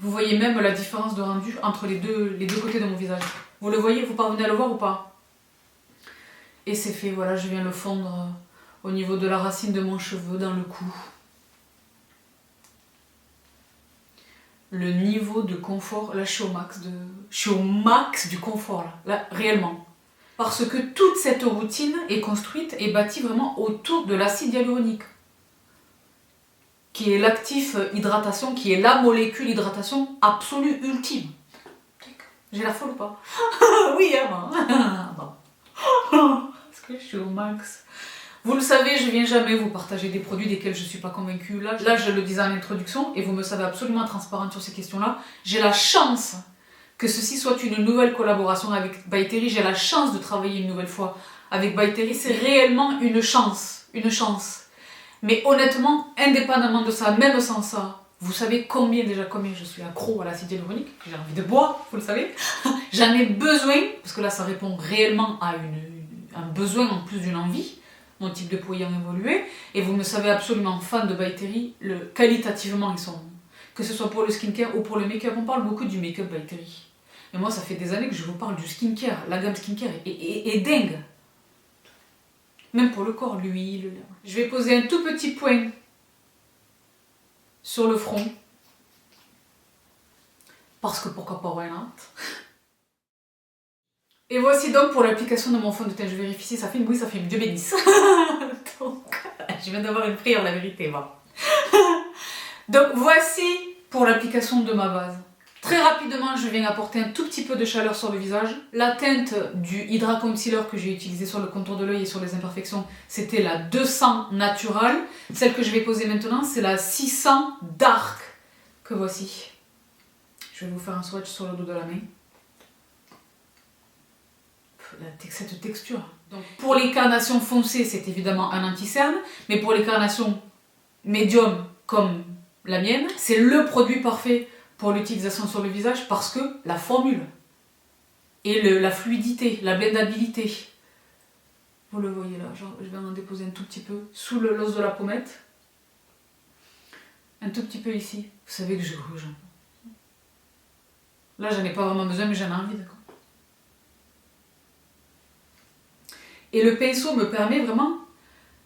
Vous voyez même la différence de rendu entre les deux côtés de mon visage. Vous le voyez? Vous parvenez à le voir ou pas? Et c'est fait, voilà, je viens le fondre au niveau de la racine de mon cheveu, dans le cou. le niveau de confort. Là, je suis au max du confort, là, réellement. Parce que toute cette routine est construite et bâtie vraiment autour de l'acide hyaluronique, qui est l'actif hydratation, qui est la molécule hydratation absolue, ultime. J'ai la folle ou pas? Oui, hein, bon. Parce que je suis au max. Vous le savez, je viens jamais vous partager des produits desquels je ne suis pas convaincue. Là, je le disais en introduction, et vous me savez absolument transparente sur ces questions-là. J'ai la chance que ceci soit une nouvelle collaboration avec By Terry. J'ai la chance de travailler une nouvelle fois avec By Terry. C'est réellement une chance. Une chance. Mais honnêtement, indépendamment de ça, même sans ça, vous savez combien je suis accro à l'acide hyaluronique. J'ai envie de boire, vous le savez. J'en ai besoin, parce que là, ça répond réellement à un besoin en plus d'une envie. Mon type de peau ayant évolué, et vous me savez absolument fan de By Terry, qualitativement ils sont, que ce soit pour le skincare ou pour le make-up, on parle beaucoup du make-up By Terry. Mais moi ça fait des années que je vous parle du skincare, la gamme skincare est dingue. Même pour le corps, l'huile. Je vais poser un tout petit point sur le front, parce que pourquoi pas, why not? Et voici donc pour l'application de mon fond de teint. Je vérifie si ça filme. Oui, ça filme. Dieu bénisse. Donc, je viens d'avoir une prière, la vérité. Bon. Donc, voici pour l'application de ma base. Très rapidement, je viens apporter un tout petit peu de chaleur sur le visage. La teinte du Hydra Concealer que j'ai utilisé sur le contour de l'œil et sur les imperfections, c'était la 200 Natural. Celle que je vais poser maintenant, c'est la 600 Dark que voici. Je vais vous faire un swatch sur le dos de la main. Cette texture. Donc, pour les carnations foncées, c'est évidemment un anti-cerne, mais pour les carnations médium comme la mienne, c'est le produit parfait pour l'utilisation sur le visage parce que la formule et la fluidité, la blendabilité, vous le voyez là, genre, je vais en déposer un tout petit peu sous l'os de la pommette, un tout petit peu ici. Vous savez que je gruge. Là, j'en ai pas vraiment besoin, mais j'en ai envie, d'accord. Et le pinceau me permet vraiment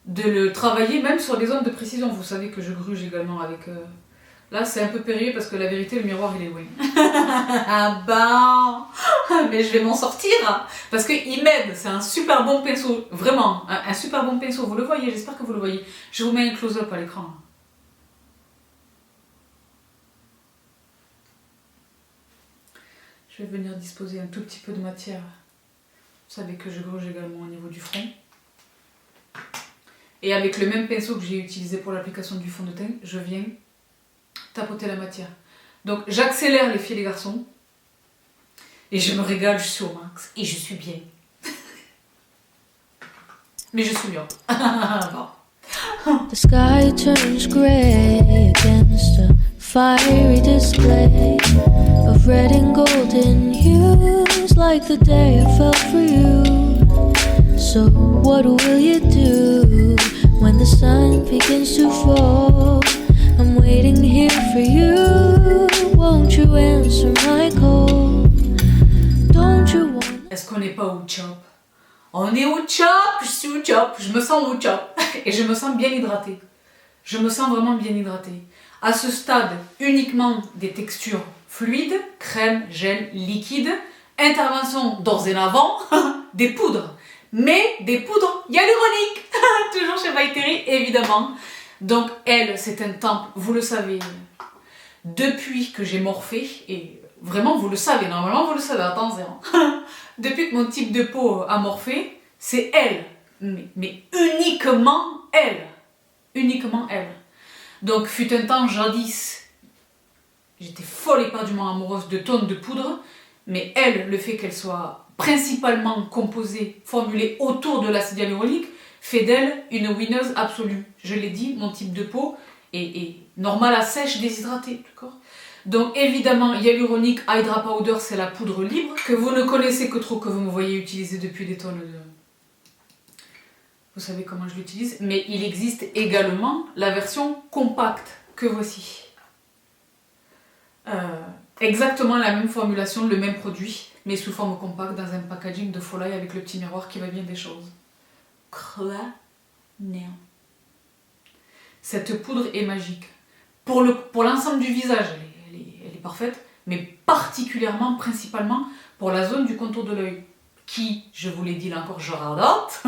de le travailler même sur des zones de précision. Vous savez que je gruge également avec... Là, c'est un peu périlleux parce que la vérité, le miroir, il est loin. Ah ben, mais je vais m'en sortir parce qu'il m'aide. C'est un super bon pinceau. Vraiment, un super bon pinceau. Vous le voyez, j'espère que vous le voyez. Je vous mets un close-up à l'écran. Je vais venir disposer un tout petit peu de matière. Vous savez que je gruge également au niveau du front. Et avec le même pinceau que j'ai utilisé pour l'application du fond de teint, je viens tapoter la matière. Donc j'accélère les filles et les garçons. Et je me régale, je suis au max. Et je suis bien. Mais je suis bien. The sky turns grey against a fiery display of red and golden hues, like the day I fell for you. So what will you do when the sun begins to fall? I'm waiting here for you. Won't you answer my call? Don't you want... Est-ce qu'on n'est pas au chop? On est au chop, je suis au chop, je me sens au chop. Et je me sens bien hydratée. Je me sens vraiment bien hydratée. À ce stade, uniquement des textures fluides, crème, gel, liquide. Intervention dorénavant, des poudres. Mais des poudres hyaluroniques. Toujours chez By Terry, évidemment. Donc elle, c'est un temple, vous le savez, depuis que j'ai morphé, et vraiment vous le savez, normalement vous le savez, attention. Depuis que mon type de peau a morphé, c'est elle. Mais uniquement elle. Uniquement elle. Donc fut un temps jadis, j'étais folle éperdument amoureuse de tonnes de poudre, mais elle, le fait qu'elle soit principalement composée, formulée autour de l'acide hyaluronique, fait d'elle une winneuse absolue. Je l'ai dit, mon type de peau est normal à sèche, déshydratée, d'accord? Donc évidemment, hyaluronique Hydra Powder, c'est la poudre libre, que vous ne connaissez que trop, que vous me voyez utiliser depuis des tonnes de... Vous savez comment je l'utilise, mais il existe également la version compacte, que voici. Exactement la même formulation, le même produit, mais sous forme compacte dans un packaging de Foley avec le petit miroir qui va bien des choses. Néant. Cette poudre est magique. Pour l'ensemble du visage, elle est parfaite, mais particulièrement, principalement, pour la zone du contour de l'œil, qui, je vous l'ai dit là encore, je radote,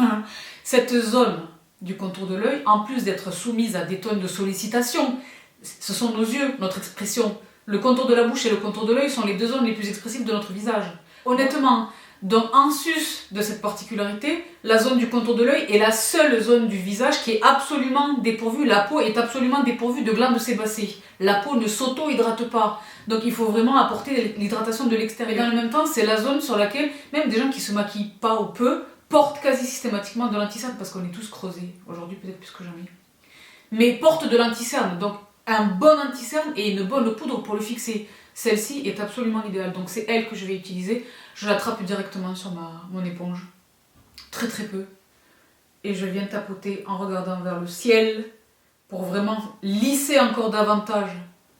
cette zone du contour de l'œil, en plus d'être soumise à des tonnes de sollicitations, ce sont nos yeux, notre expression. Le contour de la bouche et le contour de l'œil sont les deux zones les plus expressives de notre visage. Honnêtement, donc en sus de cette particularité, la zone du contour de l'œil est la seule zone du visage qui est absolument dépourvue. La peau est absolument dépourvue de glandes sébacées. La peau ne s'auto-hydrate pas. Donc il faut vraiment apporter l'hydratation de l'extérieur. Et dans le même temps, c'est la zone sur laquelle même des gens qui se maquillent pas ou peu portent quasi systématiquement de l'anti-cerne parce qu'on est tous creusés. Aujourd'hui peut-être plus que jamais. Mais portent de l'anti-cerne. Donc un bon anti-cerne et une bonne poudre pour le fixer. Celle-ci est absolument idéale. Donc c'est elle que je vais utiliser. Je l'attrape directement sur mon éponge. Très très peu. Et je viens tapoter en regardant vers le ciel pour vraiment lisser encore davantage,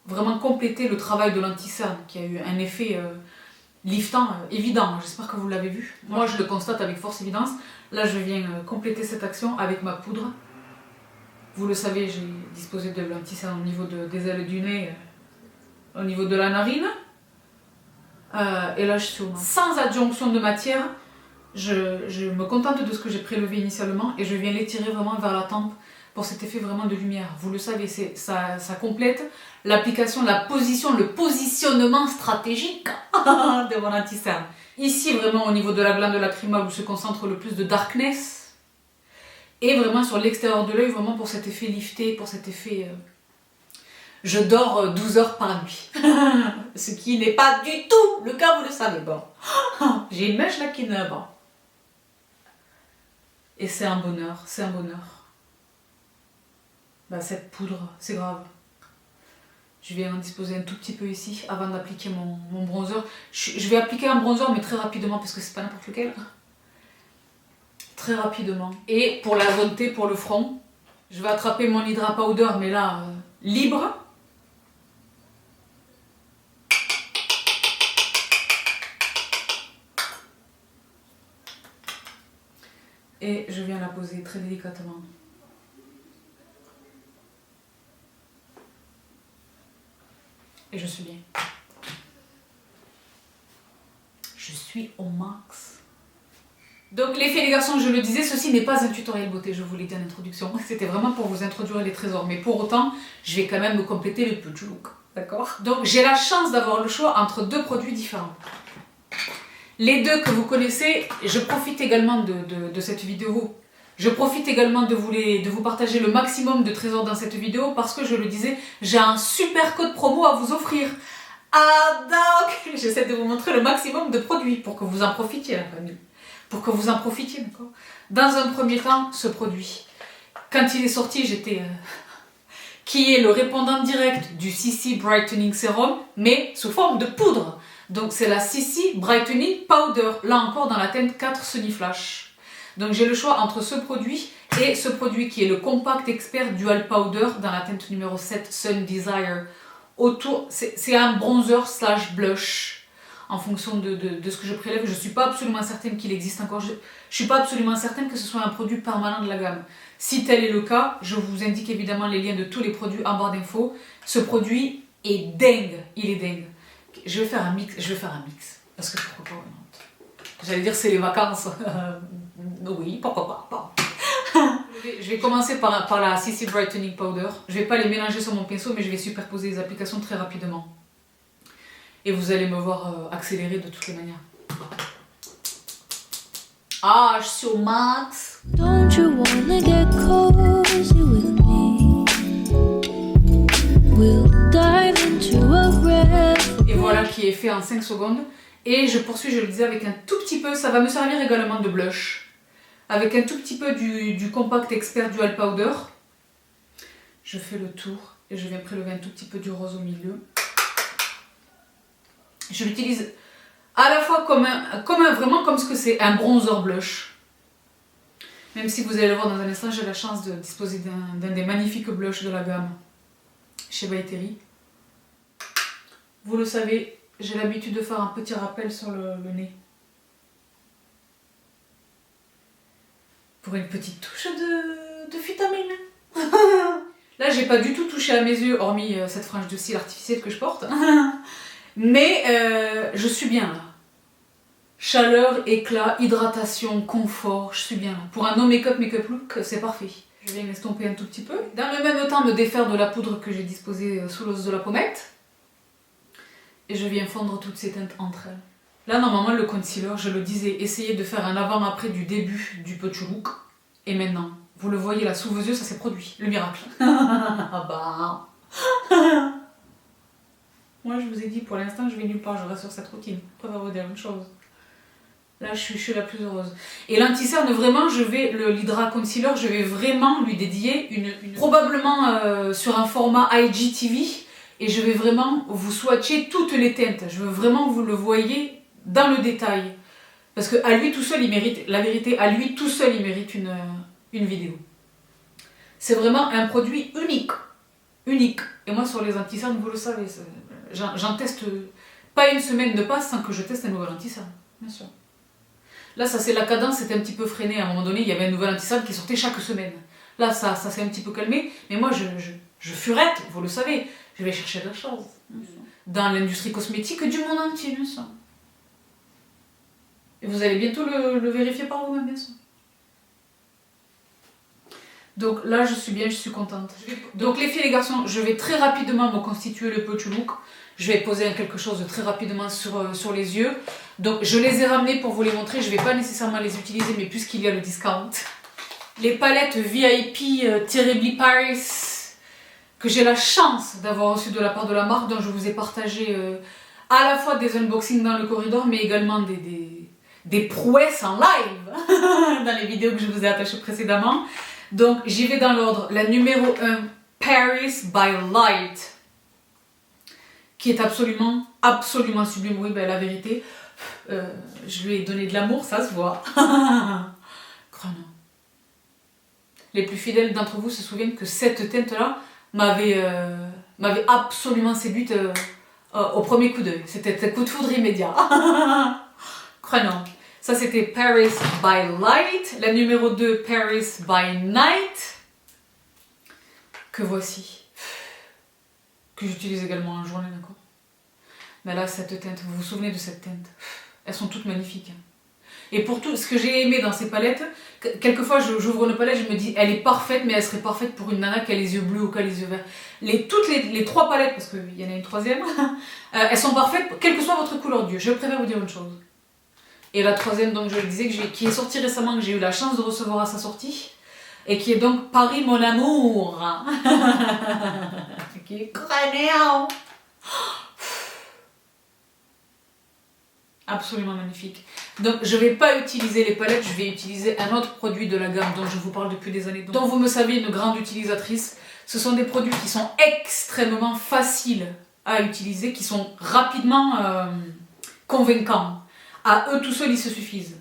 vraiment compléter le travail de l'anti-cerne qui a eu un effet liftant évident. J'espère que vous l'avez vu. Moi je le constate avec force évidence. Là je viens compléter cette action avec ma poudre. Vous le savez, j'ai disposé de l'anti-cerne au niveau des ailes du nez, au niveau de la narine. Et là je suis sans adjonction de matière. Je me contente de ce que j'ai prélevé initialement et je viens l'étirer vraiment vers la tempe pour cet effet vraiment de lumière. Vous le savez, ça complète l'application, la position, le positionnement stratégique de mon anti-cerne. Ici vraiment au niveau de la glande lacrymale où se concentre le plus de darkness. Et vraiment sur l'extérieur de l'œil, vraiment pour cet effet lifté, pour cet effet... Je dors 12 heures par nuit. Ce qui n'est pas du tout le cas, vous le savez. Bon. J'ai une mèche là qui ne... Bon. Et c'est un bonheur, c'est un bonheur. Bah, cette poudre, c'est grave. Je vais en disposer un tout petit peu ici avant d'appliquer mon bronzer. Je vais appliquer un bronzer mais très rapidement parce que c'est pas n'importe lequel. Très rapidement. Et pour la zone T, pour le front, je vais attraper mon Hydra Powder mais là, libre. Et je viens la poser très délicatement. Et je suis bien. Je suis au max. Donc les filles et les garçons, je le disais, ceci n'est pas un tutoriel beauté, je vous l'ai dit en introduction. C'était vraiment pour vous introduire les trésors. Mais pour autant, je vais quand même me compléter le petit look. D'accord? Donc j'ai la chance d'avoir le choix entre deux produits différents. Les deux que vous connaissez, je profite également de cette vidéo. Je profite également de vous partager le maximum de trésors dans cette vidéo parce que je le disais, j'ai un super code promo à vous offrir. Ah donc, j'essaie de vous montrer le maximum de produits pour que vous en profitiez, la famille. Pour que vous en profitiez, d'accord? Dans un premier temps, ce produit. Quand il est sorti, j'étais... qui est le répondant direct du CC Brightening Serum, mais sous forme de poudre. Donc c'est la CC Brightening Powder, là encore dans la teinte 4 Sunny Flash. Donc j'ai le choix entre ce produit et ce produit qui est le Compact Expert Dual Powder dans la teinte numéro 7 Sun Desire. C'est un bronzer slash blush en fonction de ce que je prélève. Je ne suis pas absolument certaine qu'il existe encore. Je ne suis pas absolument certaine que ce soit un produit permanent de la gamme. Si tel est le cas, je vous indique évidemment les liens de tous les produits en barre d'infos. Ce produit est dingue, il est dingue. Je vais faire un mix, parce que pourquoi pas, j'allais dire c'est les vacances, oui, pourquoi pas. Je vais commencer par la CC Brightening Powder, je vais pas les mélanger sur mon pinceau, mais je vais superposer les applications très rapidement. Et vous allez me voir accélérer de toutes les manières. Ah, je suis au max. Don't you wanna get cozy with me? We'll dive into a rêve. Et voilà qui est fait en 5 secondes. Et je poursuis, je le disais, avec un tout petit peu, ça va me servir également de blush. Avec un tout petit peu du Compact Expert Dual Powder. Je fais le tour et je viens prélever un tout petit peu du rose au milieu. Je l'utilise à la fois vraiment comme ce que c'est, un bronzer blush. Même si vous allez le voir dans un instant, j'ai la chance de disposer d'un des magnifiques blushs de la gamme chez By Terry. Vous le savez, j'ai l'habitude de faire un petit rappel sur le nez. Pour une petite touche de vitamine. Là, j'ai pas du tout touché à mes yeux, hormis cette frange de cils artificielle que je porte. Mais je suis bien là. Chaleur, éclat, hydratation, confort, je suis bien là. Pour un no make-up look, c'est parfait. Je viens l'estomper un tout petit peu. Dans le même temps, me défaire de la poudre que j'ai disposée sous l'os de la pommette. Et je viens fondre toutes ces teintes entre elles. Là, normalement, le concealer, je le disais, essayez de faire un avant-après du début du petit look. Et maintenant, vous le voyez là, sous vos yeux, ça s'est produit. Le miracle. Ah bah... Moi, je vous ai dit, pour l'instant, je vais nulle part, je reste sur cette routine. Je préfère vous dire une chose. Là, je suis la plus heureuse. Et l'anti-cerne, vraiment, l'Hydra Concealer, je vais vraiment lui dédier probablement sur un format IGTV. Et je vais vraiment vous swatcher toutes les teintes. Je veux vraiment que vous le voyez dans le détail. Parce qu'à lui tout seul, il mérite, la vérité, à lui tout seul, il mérite une vidéo. C'est vraiment un produit unique. Unique. Et moi, sur les anti-cernes, vous le savez, j'en teste pas une semaine ne passe sans que je teste un nouvel anti-cerne. Bien sûr. Là, ça c'est la cadence, c'était un petit peu freiné. À un moment donné, il y avait un nouvel anti-cerne qui sortait chaque semaine. Là, ça s'est un petit peu calmé. Mais moi, je furette, vous le savez. Je vais chercher de la chose. Dans l'industrie cosmétique du monde entier, bien sûr. Et vous allez bientôt le vérifier par vous-même, bien sûr. Donc là, je suis bien, je suis contente. Donc les filles et les garçons, je vais très rapidement me constituer le petit look. Je vais poser quelque chose de très rapidement sur les yeux. Donc je les ai ramenés pour vous les montrer. Je ne vais pas nécessairement les utiliser, mais puisqu'il y a le discount. Les palettes VIP Terribly Paris, que j'ai la chance d'avoir reçues de la part de la marque, dont je vous ai partagé à la fois des unboxings dans le corridor, mais également des prouesses en live dans les vidéos que je vous ai attachées précédemment. Donc j'y vais dans l'ordre. La numéro 1, Paris by Light, qui est absolument sublime. Oui, ben, la vérité, je lui ai donné de l'amour, ça se voit. Chrono. Les plus fidèles d'entre vous se souviennent que cette teinte-là m'avait absolument séduite au premier coup d'œil. C'était un coup de foudre immédiat. Chrono. Ça, c'était Paris by Light. La numéro 2, Paris by Night. Que voici. Que j'utilise également en journée, d'accord. Mais là, cette teinte, vous vous souvenez de cette teinte? Elles sont toutes magnifiques. Et pour tout ce que j'ai aimé dans ces palettes, quelquefois j'ouvre une palette, je me dis elle est parfaite, mais elle serait parfaite pour une nana qui a les yeux bleus ou qui a les yeux verts. Toutes les trois palettes, parce qu'il y en a une troisième, elles sont parfaites, quelle que soit votre couleur d'yeux. Je préfère vous dire une chose. Et la troisième, donc je le disais, qui est sortie récemment, que j'ai eu la chance de recevoir à sa sortie, et qui est donc Paris mon amour. Qui est crânéant. Absolument magnifique. Donc je ne vais pas utiliser les palettes, je vais utiliser un autre produit de la gamme dont je vous parle depuis des années, dont vous me savez une grande utilisatrice. Ce sont des produits qui sont extrêmement faciles à utiliser, qui sont rapidement convaincants. À eux tout seuls, ils se suffisent.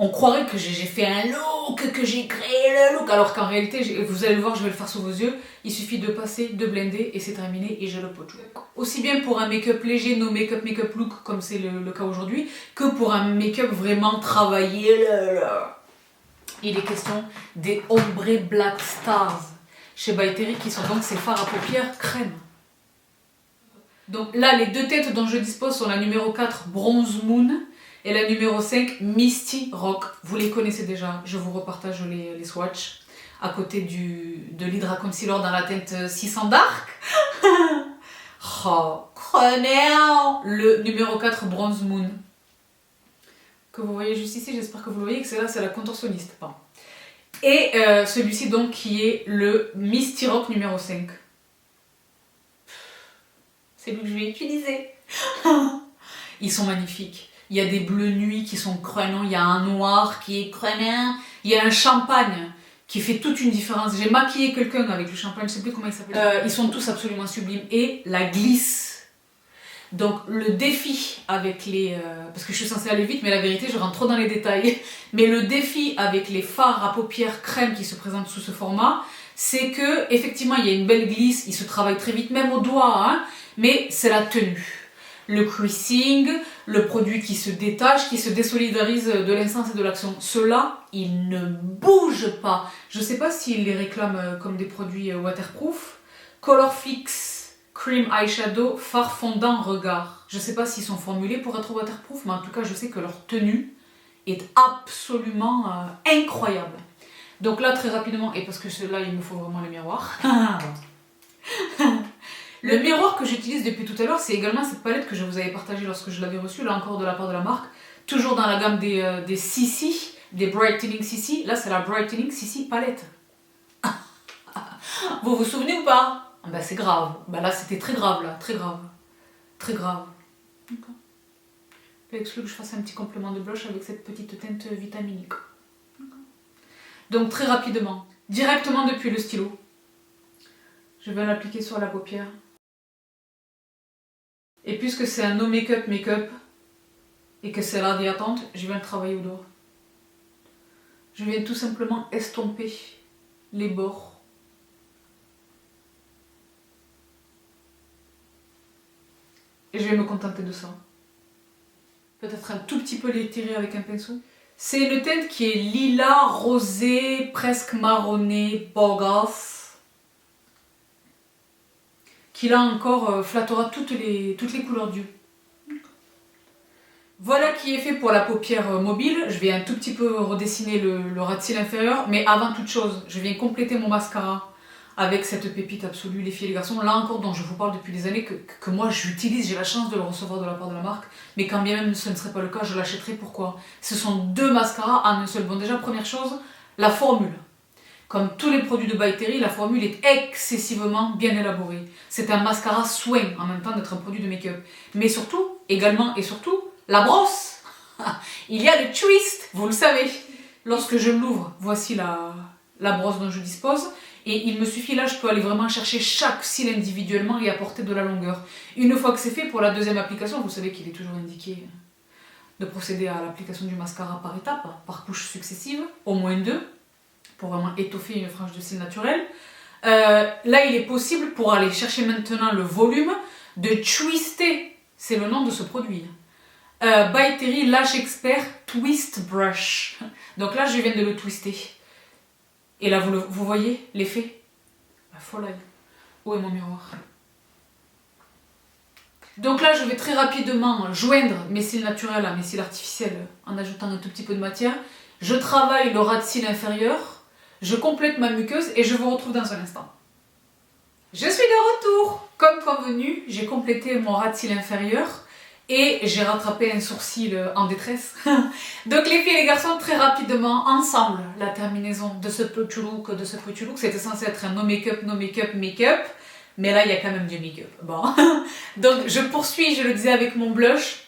On croirait que j'ai fait un look, que j'ai créé le look, alors qu'en réalité, vous allez le voir, je vais le faire sous vos yeux, il suffit de passer, de blender et c'est terminé et j'ai le pot. Aussi bien pour un make-up léger, no make-up look, comme c'est le cas aujourd'hui, que pour un make-up vraiment travaillé. Il est question des Ombre Black Stars chez By Terry, qui sont donc ces fards à paupières crème. Donc là, les deux têtes dont je dispose sont la numéro 4, Bronze Moon, et la numéro 5, Misty Rock. Vous les connaissez déjà, je vous repartage les swatchs à côté de l'Hydra Concealer dans la teinte 600 Dark. Oh, le numéro 4, Bronze Moon. Que vous voyez juste ici, j'espère que vous le voyez, que c'est là, c'est la contorsionniste. Bon. Et celui-ci donc qui est le Misty Rock numéro 5. C'est lui que je vais utiliser. Ils sont magnifiques. Il y a des bleus nuit qui sont crénants, il y a un noir qui est crénant, il y a un champagne qui fait toute une différence. J'ai maquillé quelqu'un avec le champagne, je ne sais plus comment il s'appelle. Ils sont tous absolument sublimes. Et la glisse. Donc le défi avec les... parce que je suis censée aller vite, mais la vérité, je rentre trop dans les détails. Mais le défi avec les fards à paupières crème qui se présentent sous ce format, c'est que effectivement il y a une belle glisse, il se travaille très vite, même au doigt, hein, mais c'est la tenue. Le creasing, le produit qui se détache, qui se désolidarise de l'instance et de l'action. Ceux-là, ils ne bougent pas. Je ne sais pas s'ils les réclament comme des produits waterproof. Colorfix Cream Eyeshadow Fard Fondant Regard. Je sais pas s'ils sont formulés pour être waterproof, mais en tout cas, je sais que leur tenue est absolument incroyable. Donc là, très rapidement, et parce que là, il me faut vraiment le miroir. Le miroir que j'utilise depuis tout à l'heure, c'est également cette palette que je vous avais partagée lorsque je l'avais reçue, là encore de la part de la marque. Toujours dans la gamme des CC, des Brightening CC. Là, c'est la Brightening CC palette. Vous vous souvenez ou pas? Ben, c'est grave. Ben, là, c'était très grave, là. Très grave. Très grave. D'accord. Il exclut que je fasse un petit complément de blush avec cette petite teinte vitaminique. Donc, très rapidement, directement depuis le stylo, je vais l'appliquer sur la paupière. Et puisque c'est un no make-up et que c'est l'heure d'y attendre, je viens le travailler au dos. Je viens tout simplement estomper les bords. Et je vais me contenter de ça. Peut-être un tout petit peu l'étirer avec un pinceau. C'est une teinte qui est lilas, rosé, presque marronné, bogas. Qui là encore flattera toutes les couleurs d'yeux. Voilà qui est fait pour la paupière mobile. Je vais un tout petit peu redessiner le ras de cils inférieur, mais avant toute chose, je viens compléter mon mascara avec cette pépite absolue, les filles et les garçons. Là encore, dont je vous parle depuis des années, que moi j'utilise, j'ai la chance de le recevoir de la part de la marque, mais quand bien même ce ne serait pas le cas, je l'achèterai. Pourquoi? Ce sont deux mascaras en un seul. Bon, déjà, première chose, la formule. Comme tous les produits de By Terry, la formule est excessivement bien élaborée. C'est un mascara soin en même temps d'être un produit de make-up. Mais surtout, également et surtout, la brosse. Il y a le twist, vous le savez. Lorsque je l'ouvre, voici la brosse dont je dispose. Et il me suffit là, je peux aller vraiment chercher chaque cil individuellement et apporter de la longueur. Une fois que c'est fait, pour la deuxième application, vous savez qu'il est toujours indiqué de procéder à l'application du mascara par étapes, par couches successives, au moins 2. Pour vraiment étoffer une frange de cils naturelle. Là, il est possible, pour aller chercher maintenant le volume, de twister, c'est le nom de ce produit. By Terry Lash Expert Twist Brush. Donc là, je viens de le twister. Et là, vous voyez l'effet? La folie. Où est mon miroir? Donc là, je vais très rapidement joindre mes cils naturels à mes cils artificiels en ajoutant un tout petit peu de matière. Je travaille le ras de cils inférieur. Je complète ma muqueuse et je vous retrouve dans un instant. Je suis de retour. Comme convenu, j'ai complété mon ras de cils inférieur et j'ai rattrapé un sourcil en détresse. Donc les filles et les garçons, très rapidement, ensemble, la terminaison de ce petit look, c'était censé être un no make-up, make-up. Mais là, il y a quand même du make-up. Bon. Donc je poursuis, je le disais, avec mon blush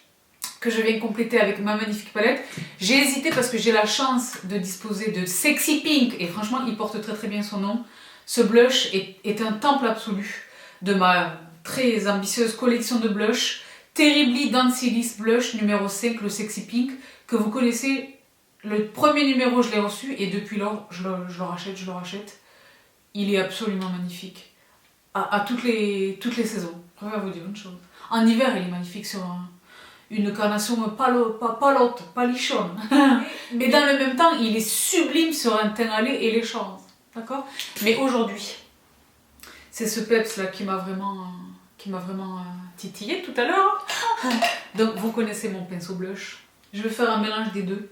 que je viens compléter avec ma magnifique palette. J'ai hésité parce que j'ai la chance de disposer de Sexy Pink et franchement il porte très très bien son nom. Ce blush est un temple absolu de ma très ambitieuse collection de blush. Terribly Dancelis Blush numéro 5, le Sexy Pink, que vous connaissez. Le premier numéro je l'ai reçu et depuis lors je le rachète. Il est absolument magnifique. À toutes les saisons. Je vais vous dire une chose. En hiver il est magnifique sur une carnation palichonne. Mais dans le même temps, il est sublime sur un teint alléchant. D'accord? Mais aujourd'hui, c'est ce peps là qui m'a vraiment titillé tout à l'heure. Donc vous connaissez mon pinceau blush. Je vais faire un mélange des deux.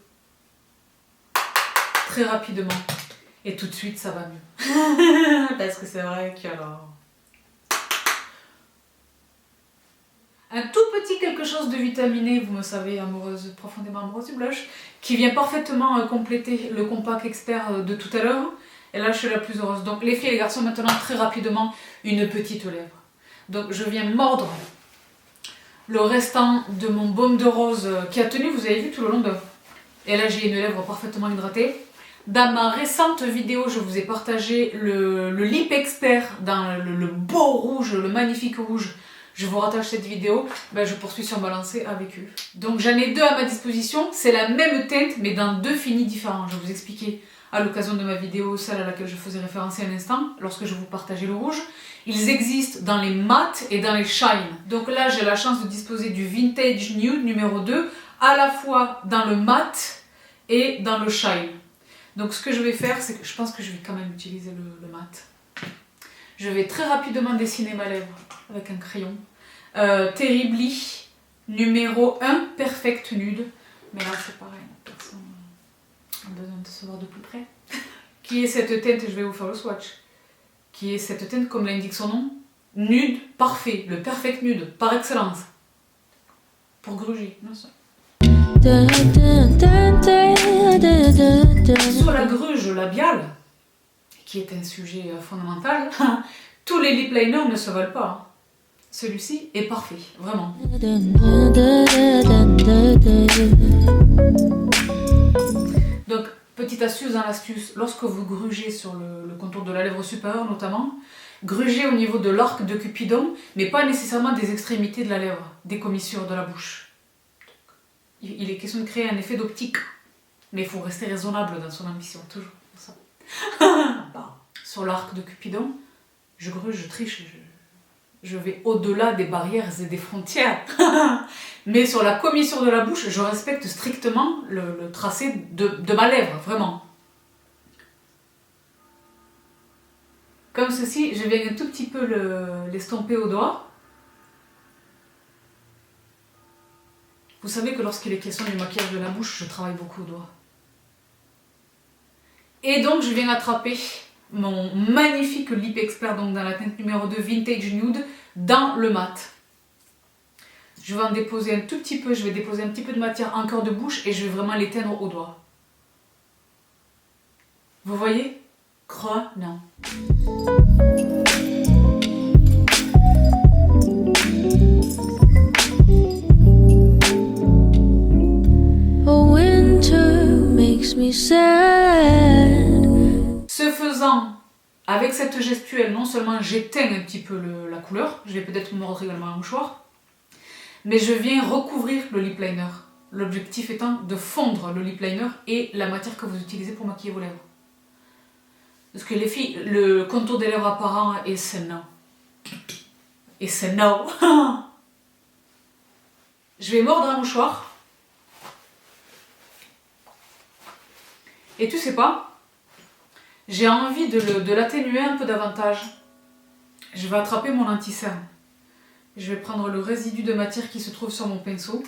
Très rapidement. Et tout de suite, ça va mieux. Parce que c'est vrai qu'il y a un tout petit quelque chose de vitaminé, vous me savez, amoureuse, profondément amoureuse du blush, qui vient parfaitement compléter le compact expert de tout à l'heure. Et là, je suis la plus heureuse. Donc les filles et les garçons, maintenant, très rapidement, une petite lèvre. Donc je viens mordre le restant de mon baume de rose qui a tenu, vous avez vu, tout le long de... Et là, j'ai une lèvre parfaitement hydratée. Dans ma récente vidéo, je vous ai partagé le lip expert dans le beau rouge, le magnifique rouge. Je vous rattache cette vidéo, je poursuis sur ma lancée avec eux. Donc j'en ai deux à ma disposition, c'est la même teinte mais dans deux finis différents. Je vais vous expliquer à l'occasion de ma vidéo, celle à laquelle je faisais référence il y a un instant, lorsque je vous partageais le rouge. Ils existent dans les mat et dans les shine. Donc là j'ai la chance de disposer du Vintage Nude numéro 2, à la fois dans le mat et dans le shine. Donc ce que je vais faire, c'est que je pense que je vais quand même utiliser le mat. Je vais très rapidement dessiner ma lèvre avec un crayon. Terribly, numéro 1, Perfect Nude. Mais là, c'est pareil, personne a besoin de se voir de plus près. Qui est cette teinte? Je vais vous faire le swatch. Qui est cette teinte, comme l'indique son nom? Nude parfait, le Perfect Nude, par excellence. Pour gruger, bien sûr. Sur la gruge labiale, qui est un sujet fondamental, tous les lip liners ne se valent pas. Celui-ci est parfait, vraiment. Donc, petite astuce dans l'astuce, lorsque vous grugez sur le contour de la lèvre supérieure notamment, grugez au niveau de l'arc de Cupidon, mais pas nécessairement des extrémités de la lèvre, des commissures de la bouche. Il est question de créer un effet d'optique, mais il faut rester raisonnable dans son ambition, toujours. Ça. Sur l'arc de Cupidon, je gruge, je triche, je vais au-delà des barrières et des frontières. Mais sur la commissure de la bouche, je respecte strictement le tracé de ma lèvre, vraiment. Comme ceci, je viens un tout petit peu l'estomper au doigt. Vous savez que lorsqu'il est question du maquillage de la bouche, je travaille beaucoup au doigt. Et donc, je viens attraper mon magnifique Lip Expert, donc dans la teinte numéro 2 Vintage Nude, dans le mat. Je vais en déposer un tout petit peu, je vais déposer un petit peu de matière en cœur de bouche et je vais vraiment l'éteindre au doigt. Vous voyez? Creux, non. Ce faisant, avec cette gestuelle, non seulement j'éteins un petit peu la couleur, je vais peut-être me mordre également un mouchoir, mais je viens recouvrir le lip liner. L'objectif étant de fondre le lip liner et la matière que vous utilisez pour maquiller vos lèvres. Parce que les filles, le contour des lèvres apparent et c'est no. Et c'est no. Je vais mordre un mouchoir. Et tu sais pas, j'ai envie de l'atténuer un peu davantage. Je vais attraper mon anti-cerne. Je vais prendre le résidu de matière qui se trouve sur mon pinceau.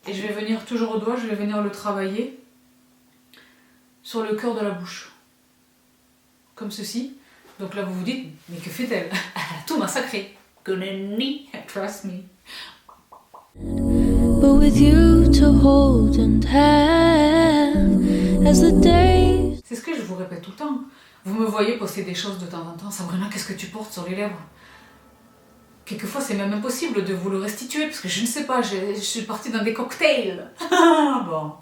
Et je vais venir toujours au doigt, je vais venir le travailler sur le cœur de la bouche. Comme ceci. Donc là vous vous dites, mais que fait-elle? Elle a tout massacré. Trust me. But with you to hold and have as the days. C'est ce que je vous répète tout le temps. Vous me voyez poster des choses de temps en temps. Sabrina, qu'est-ce que tu portes sur les lèvres? Quelquefois, c'est même impossible de vous le restituer parce que je ne sais pas, je suis partie dans des cocktails. Bon.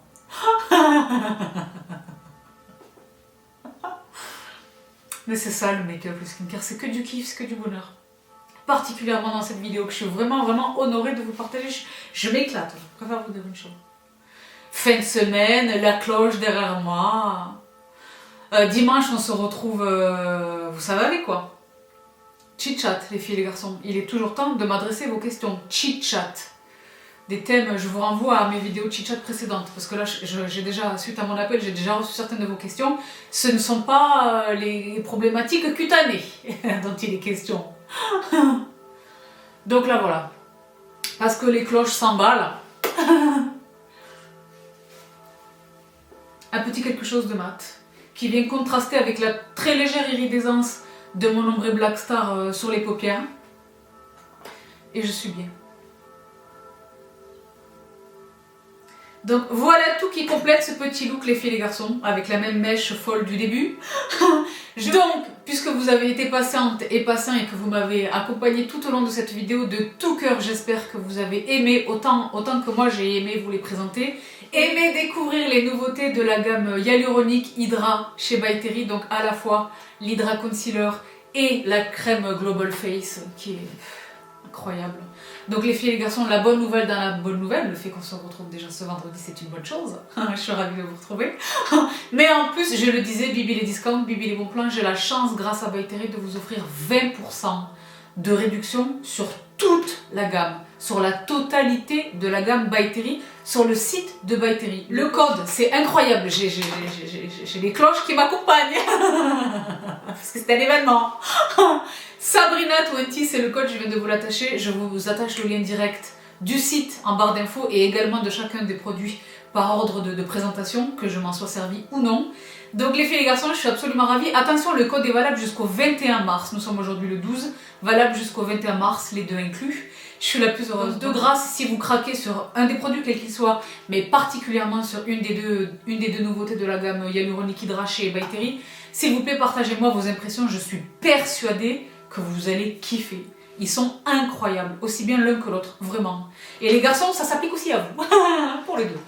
Mais c'est ça le make-up, le skincare, c'est que du kiff, c'est que du bonheur. Particulièrement dans cette vidéo que je suis vraiment honorée de vous partager. Je m'éclate, je préfère vous dire une chose. Fin de semaine, la cloche derrière moi. Dimanche, on se retrouve, vous savez avec quoi? Chit-chat, les filles et les garçons. Il est toujours temps de m'adresser vos questions. Chit-chat. Des thèmes, je vous renvoie à mes vidéos chit-chat précédentes. Parce que là, j'ai déjà, suite à mon appel, j'ai déjà reçu certaines de vos questions. Ce ne sont pas les problématiques cutanées dont il est question. Donc là, voilà. Parce que les cloches s'emballent. Un petit quelque chose de mat. Qui vient contraster avec la très légère iridescence de mon ombre Black Star sur les paupières. Et je suis bien. Donc voilà tout qui complète ce petit look les filles et les garçons, avec la même mèche folle du début. Donc, puisque vous avez été patiente et patient et que vous m'avez accompagné tout au long de cette vidéo de tout cœur, j'espère que vous avez aimé autant que moi j'ai aimé vous les présenter. Aimez découvrir les nouveautés de la gamme Hyaluronic Hydra chez By Terry, donc à la fois l'Hydra Concealer et la crème Global Face qui est incroyable. Donc les filles et les garçons, la bonne nouvelle dans la bonne nouvelle, le fait qu'on se retrouve déjà ce vendredi, c'est une bonne chose. Je suis ravie de vous retrouver. Mais en plus, je le disais, Bibi les discounts, Bibi les bons plans, j'ai la chance grâce à By Terry de vous offrir 20% de réduction sur toute la gamme, sur la totalité de la gamme By Terry, sur le site de By Terry. Le code, c'est incroyable, j'ai les cloches qui m'accompagnent, parce que c'est un événement. Sabrina20, c'est le code, je viens de vous l'attacher. Je vous attache le lien direct du site en barre d'infos et également de chacun des produits par ordre de présentation, que je m'en sois servi ou non. Donc les filles et les garçons, je suis absolument ravie. Attention, le code est valable jusqu'au 21 mars. Nous sommes aujourd'hui le 12, valable jusqu'au 21 mars, les deux inclus. Je suis la plus heureuse. De grâce, si vous craquez sur un des produits, quel qu'il soit, mais particulièrement sur une des deux nouveautés de la gamme Hyaluronic Hydra chez By Terry, s'il vous plaît, partagez-moi vos impressions. Je suis persuadée que vous allez kiffer. Ils sont incroyables, aussi bien l'un que l'autre, vraiment. Et les garçons, ça s'applique aussi à vous, pour les deux.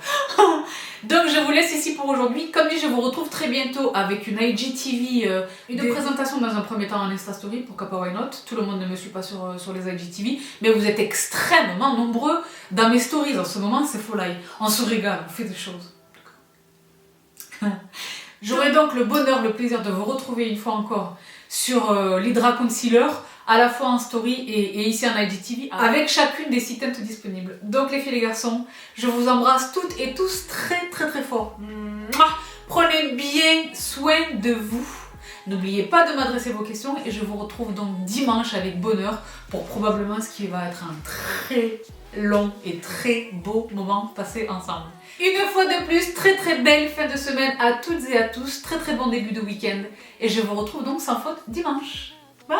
Donc je vous laisse ici pour aujourd'hui. Comme dit, je vous retrouve très bientôt avec une IGTV, une présentation dans un premier temps en Insta Story, pourquoi pas, why not. Tout le monde ne me suit pas sur les IGTV, mais vous êtes extrêmement nombreux dans mes stories en ce moment, c'est folie. On se régale, on fait des choses. J'aurai donc le bonheur, le plaisir de vous retrouver une fois encore sur l'Hydra Concealer, à la fois en story et ici en IGTV, avec chacune des 6 teintes disponibles. Donc les filles et les garçons, je vous embrasse toutes et tous très très très fort. Prenez bien soin de vous. N'oubliez pas de m'adresser vos questions et je vous retrouve donc dimanche avec bonheur pour probablement ce qui va être un très long et très beau moment passé ensemble. Une fois de plus, très très belle fin de semaine à toutes et à tous, très très bon début de week-end et je vous retrouve donc sans faute dimanche. Bye!